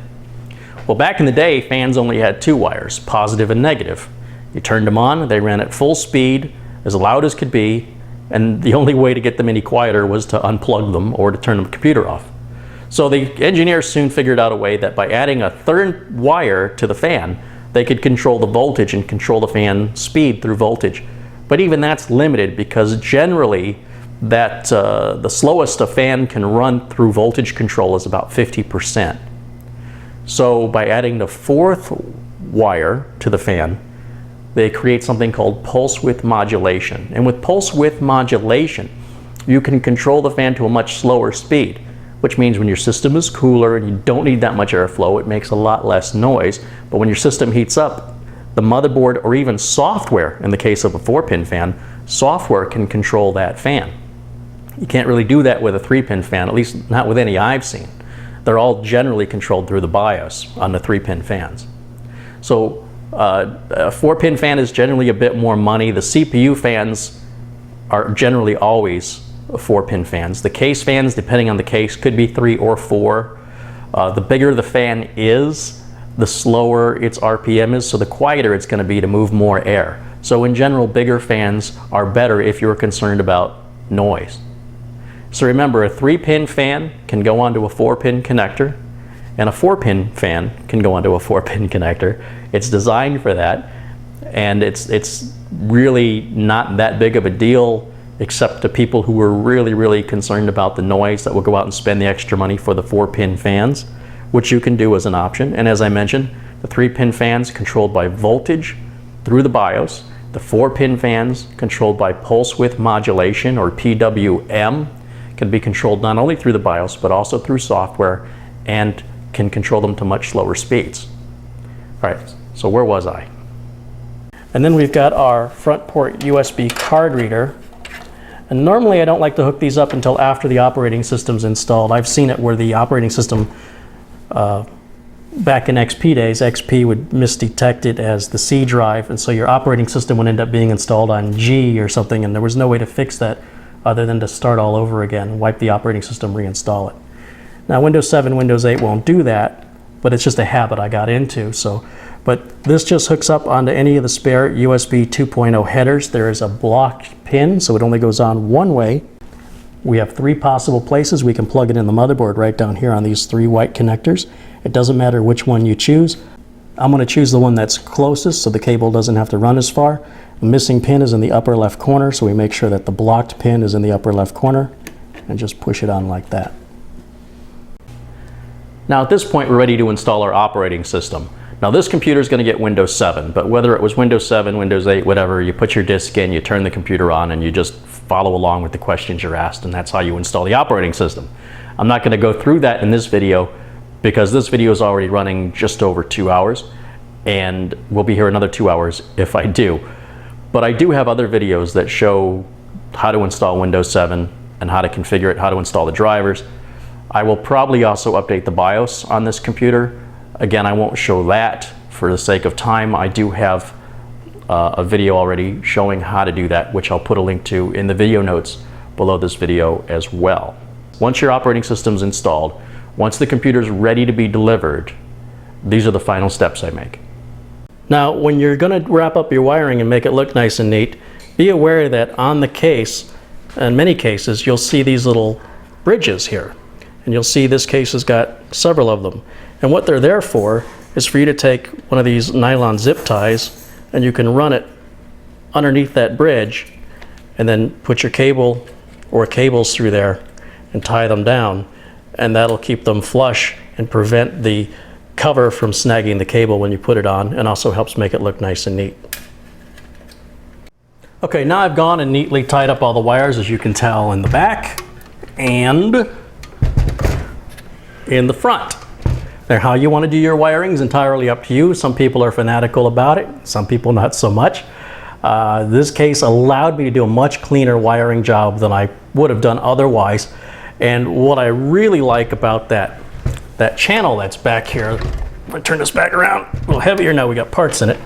S1: Well, back in the day, fans only had 2 wires, positive and negative. You turned them on, they ran at full speed, as loud as could be, and the only way to get them any quieter was to unplug them or to turn the computer off. So the engineers soon figured out a way that by adding a 3rd wire to the fan, they could control the voltage and control the fan speed through voltage. But even that's limited because generally that the slowest a fan can run through voltage control is about 50%. So by adding the 4th wire to the fan, they create something called pulse width modulation. And with pulse width modulation, you can control the fan to a much slower speed, which means when your system is cooler and you don't need that much airflow, it makes a lot less noise. But when your system heats up, the motherboard or even software, in the case of a 4-pin fan, software can control that fan. You can't really do that with a 3-pin fan, at least not with any I've seen. They're all generally controlled through the BIOS on the 3-pin fans. So a 4-pin fan is generally a bit more money. The CPU fans are generally always 4-pin fans. The case fans, depending on the case, could be 3 or 4. The bigger the fan is, the slower its RPM is, so the quieter it's going to be to move more air. So in general, bigger fans are better if you're concerned about noise. So remember, a 3-pin fan can go onto a 4-pin connector, and a 4-pin fan can go onto a 4-pin connector. It's designed for that, and it's really not that big of a deal except to people who are really concerned about the noise that will go out and spend the extra money for the 4-pin fans, which you can do as an option. And as I mentioned, the 3-pin fans controlled by voltage through the BIOS, the 4-pin fans controlled by pulse width modulation, or PWM, can be controlled not only through the BIOS but also through software, and can control them to much slower speeds. All right, so where was I? And then we've got our front port USB card reader. And normally I don't like to hook these up until after the operating system's installed. I've seen it where the operating system, back in XP days, XP would misdetect it as the C drive, and so your operating system would end up being installed on G or something, and there was no way to fix that other than to start all over again, wipe the operating system, reinstall it. Now Windows 7, Windows 8 won't do that, but it's just a habit I got into. But this just hooks up onto any of the spare USB 2.0 headers. There is a blocked pin, so it only goes on one way. We have 3 possible places we can plug it in the motherboard right down here on these 3 white connectors. It doesn't matter which one you choose. I'm going to choose the one that's closest so the cable doesn't have to run as far. The missing pin is in the upper left corner, so we make sure that the blocked pin is in the upper left corner and just push it on like that. Now at this point we're ready to install our operating system. Now this computer is going to get Windows 7, but whether it was Windows 7, Windows 8, whatever, you put your disk in, you turn the computer on, and you just follow along with the questions you're asked, and that's how you install the operating system. I'm not going to go through that in this video because this video is already running just over 2 hours, and we'll be here another 2 hours if I do. But I do have other videos that show how to install Windows 7 and how to configure it, how to install the drivers. I will probably also update the BIOS on this computer. Again, I won't show that for the sake of time. I do have a video already showing how to do that, which I'll put a link to in the video notes below this video as well. Once your operating system's installed, once the computer's ready to be delivered, these are the final steps I make. Now, when you're going to wrap up your wiring and make it look nice and neat, be aware that on the case, in many cases, you'll see these little bridges here. And you'll see this case has got several of them. And what they're there for is for you to take one of these nylon zip ties and you can run it underneath that bridge and then put your cable or cables through there and tie them down, and that'll keep them flush and prevent the cover from snagging the cable when you put it on, and also helps make it look nice and neat. Okay, now I've gone and neatly tied up all the wires, as you can tell, in the back and in the front. Now, how you want to do your wiring is entirely up to you. Some people are fanatical about it, some people not so much. This case allowed me to do a much cleaner wiring job than I would have done otherwise. And what I really like about that channel that's back here, if I turn this back around, a little heavier now, we got parts in it,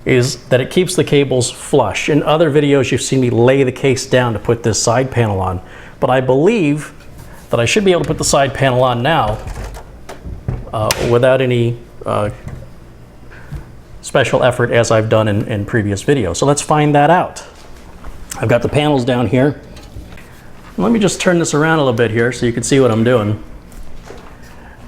S1: is that it keeps the cables flush. In other videos, you've seen me lay the case down to put this side panel on, but I believe that I should be able to put the side panel on now without any special effort, as I've done in previous videos. So let's find that out. I've got the panels down here. Let me just turn this around a little bit here so you can see what I'm doing.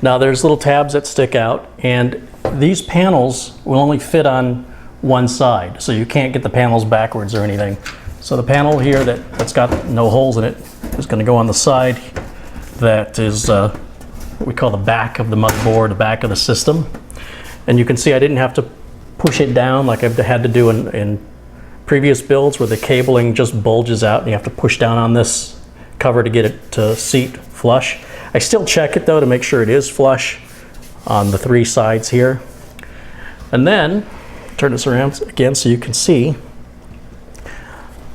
S1: Now there's little tabs that stick out, and these panels will only fit on one side, so you can't get the panels backwards or anything. So the panel here that's got no holes in it is going to go on the side that is what we call the back of the motherboard, the back of the system. And you can see I didn't have to push it down like I've had to do in previous builds, where the cabling just bulges out and you have to push down on this cover to get it to seat flush. I still check it though to make sure it is flush on the three sides here. And then turn this around again so you can see.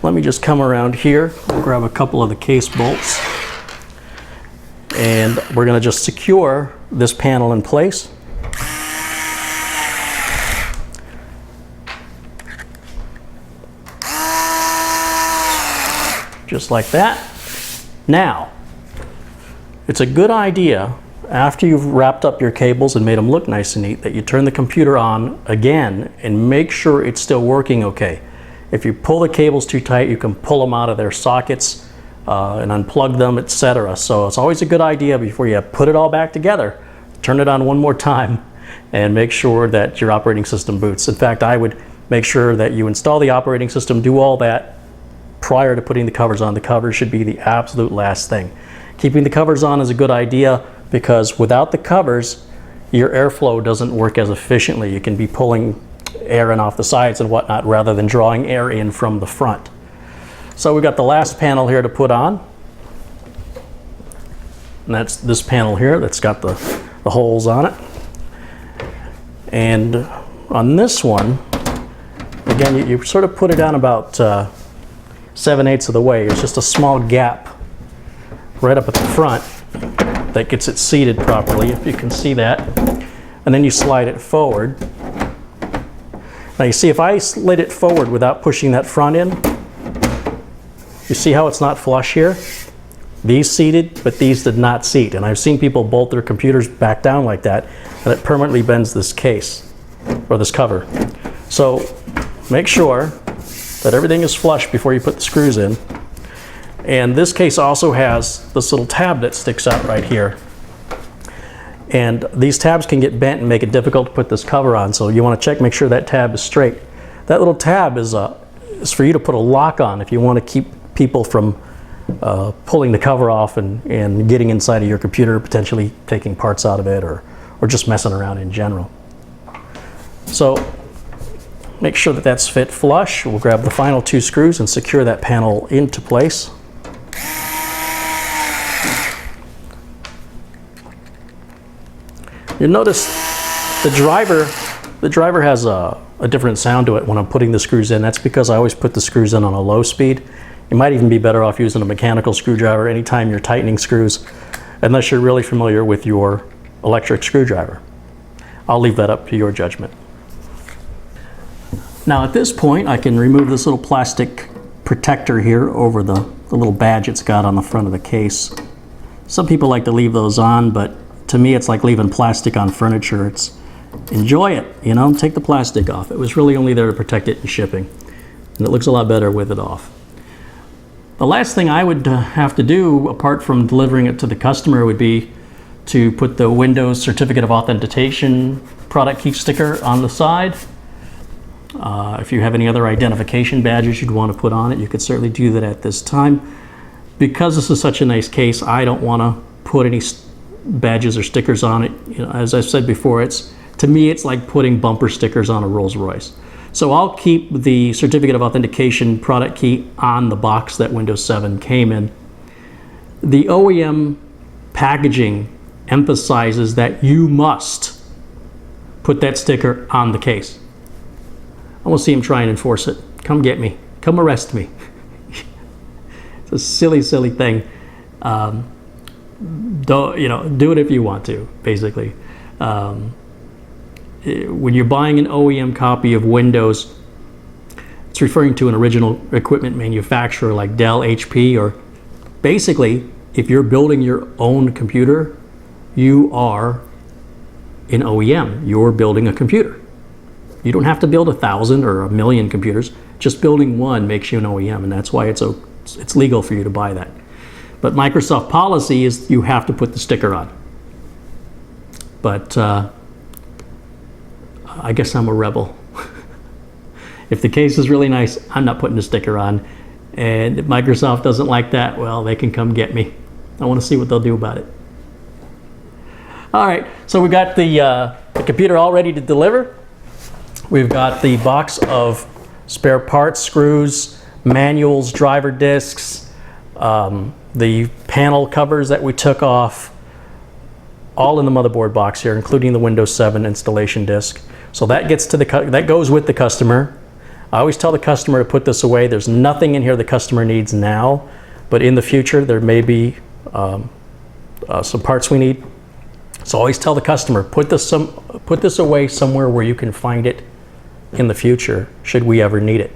S1: Let me just come around here, grab a couple of the case bolts, and we're going to just secure this panel in place. Just like that. Now, it's a good idea, after you've wrapped up your cables and made them look nice and neat, that you turn the computer on again and make sure it's still working okay. If you pull the cables too tight, you can pull them out of their sockets and unplug them, etc. So it's always a good idea, before you put it all back together, turn it on one more time and make sure that your operating system boots. In fact, I would make sure that you install the operating system, do all that prior to putting the covers on. The covers should be the absolute last thing. Keeping the covers on is a good idea, because without the covers, your airflow doesn't work as efficiently. You can be pulling air in off the sides and whatnot, rather than drawing air in from the front. So we've got the last panel here to put on, and that's this panel here that's got the holes on it. And on this one, again, you sort of put it on about 7/8 of the way. It's just a small gap right up at the front that gets it seated properly, if you can see that. And then you slide it forward. Now you see, if I slid it forward without pushing that front in, you see how it's not flush here? These seated, but these did not seat. And I've seen people bolt their computers back down like that, and it permanently bends this case, or this cover. So make sure that everything is flush before you put the screws in. And this case also has this little tab that sticks out right here. And these tabs can get bent and make it difficult to put this cover on, so you want to check, make sure that tab is straight. That little tab is for you to put a lock on if you want to keep people from pulling the cover off and getting inside of your computer, potentially taking parts out of it, or just messing around in general. So make sure that that's fit flush. We'll grab the final two screws and secure that panel into place. You'll notice the driver has a different sound to it when I'm putting the screws in. That's because I always put the screws in on a low speed. You might even be better off using a mechanical screwdriver anytime you're tightening screws, unless you're really familiar with your electric screwdriver. I'll leave that up to your judgment. Now at this point, I can remove this little plastic protector here over the little badge it's got on the front of the case. Some people like to leave those on, but to me it's like leaving plastic on furniture. It's enjoy it, you know, take the plastic off. It was really only there to protect it in shipping, and it looks a lot better with it off. The last thing I would have to do, apart from delivering it to the customer, would be to put the Windows Certificate of Authentication product key sticker on the side. If you have any other identification badges you'd want to put on it, you could certainly do that at this time. Because this is such a nice case, I don't want to put any badges or stickers on it. You know, as I've said before, to me it's like putting bumper stickers on a Rolls Royce. So I'll keep the certificate of authentication product key on the box that Windows 7 came in. The OEM packaging emphasizes that you must put that sticker on the case. I want to see him try and enforce it. Come get me. Come arrest me. It's a silly, silly thing. Do it if you want to, basically. When you're buying an OEM copy of Windows, it's referring to an original equipment manufacturer like Dell, HP, or basically, if you're building your own computer, you are an OEM. You're building a computer. You don't have to build 1,000 or 1,000,000 computers. Just building one makes you an OEM, and that's why it's legal for you to buy that. But Microsoft policy is you have to put the sticker on. But I guess I'm a rebel. If the case is really nice, I'm not putting a sticker on. And if Microsoft doesn't like that, well, they can come get me. I want to see what they'll do about it. All right, so we've got the computer all ready to deliver. We've got the box of spare parts, screws, manuals, driver discs, the panel covers that we took off, all in the motherboard box here, including the Windows 7 installation disk. So that goes with the customer. I always tell the customer to put this away. There's nothing in here the customer needs now, but in the future there may be some parts we need. So always tell the customer, put this away somewhere where you can find it in the future, should we ever need it.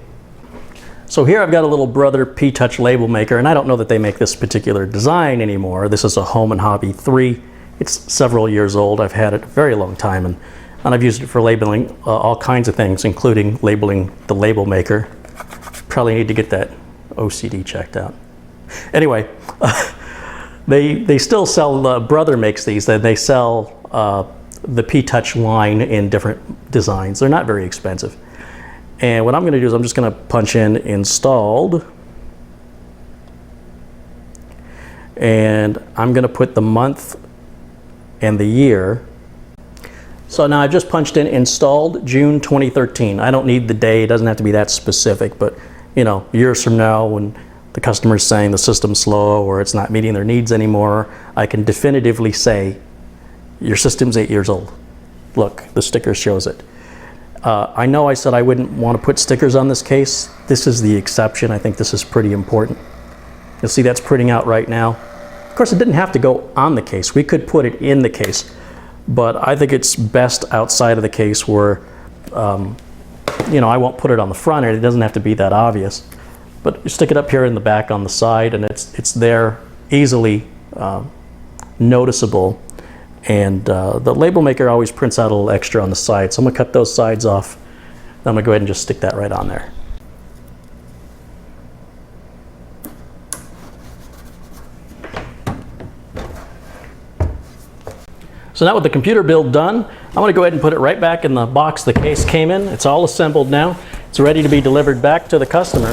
S1: So here I've got a little Brother P-Touch label maker, and I don't know that they make this particular design anymore. This is a Home and Hobby 3. It's several years old. I've had it a very long time, and I've used it for labeling all kinds of things, including labeling the label maker. Probably need to get that OCD checked out. Anyway, they still sell, Brother makes these, they sell the P-Touch line in different designs. They're not very expensive. And what I'm going to do is I'm just going to punch in installed, and I'm going to put the month and the year. So now I've just punched in installed June 2013. I don't need the day, it doesn't have to be that specific, but you know, years from now when the customer's saying the system's slow or it's not meeting their needs anymore, I can definitively say your system's 8 years old. Look, the sticker shows it. I know I said I wouldn't want to put stickers on this case. This is the exception. I think this is pretty important. You'll see that's printing out right now. Of course, it didn't have to go on the case. We could put it in the case, but I think it's best outside of the case where, you know, I won't put it on the front and it doesn't have to be that obvious. But you stick it up here in the back on the side and it's there easily noticeable. And the label maker always prints out a little extra on the side. So I'm gonna cut those sides off. Then I'm gonna go ahead and just stick that right on there. So now with the computer build done, I'm gonna go ahead and put it right back in the box the case came in. It's all assembled now. It's ready to be delivered back to the customer.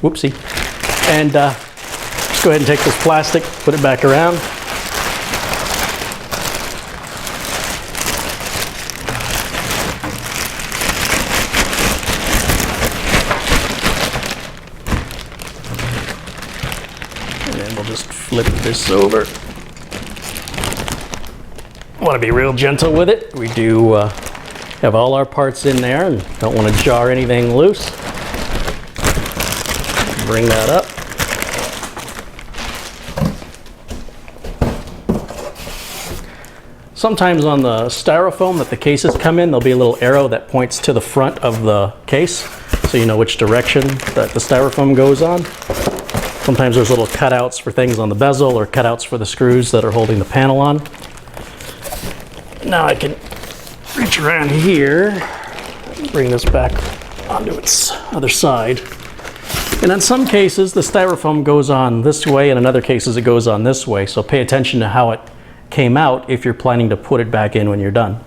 S1: Whoopsie. And just go ahead and take this plastic, put it back around. Flip this over. Want to be real gentle with it. We do have all our parts in there and don't want to jar anything loose. Bring that up. Sometimes on the styrofoam that the cases come in, there'll be a little arrow that points to the front of the case, so you know which direction that the styrofoam goes on. Sometimes there's little cutouts for things on the bezel or cutouts for the screws that are holding the panel on. Now I can reach around here, bring this back onto its other side. And in some cases, the styrofoam goes on this way, and in other cases it goes on this way. So pay attention to how it came out if you're planning to put it back in when you're done.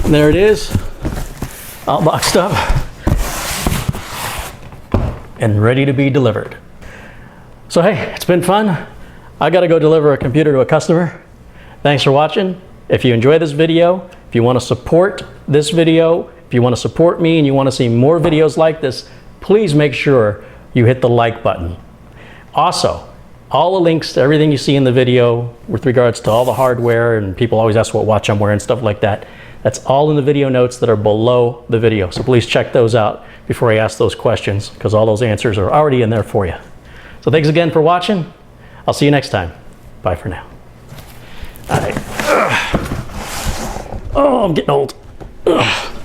S1: And there it is, all boxed up and ready to be delivered. So hey, it's been fun. I gotta go deliver a computer to a customer. Thanks for watching. If you enjoy this video, if you want to support this video, if you want to support me and you want to see more videos like this, please make sure you hit the like button. Also, all the links to everything you see in the video with regards to all the hardware, and people always ask what watch I'm wearing and stuff like that, that's all in the video notes that are below the video. So please check those out before I ask those questions, because all those answers are already in there for you. So thanks again for watching. I'll see you next time. Bye for now. All right. Oh, I'm getting old. Ugh.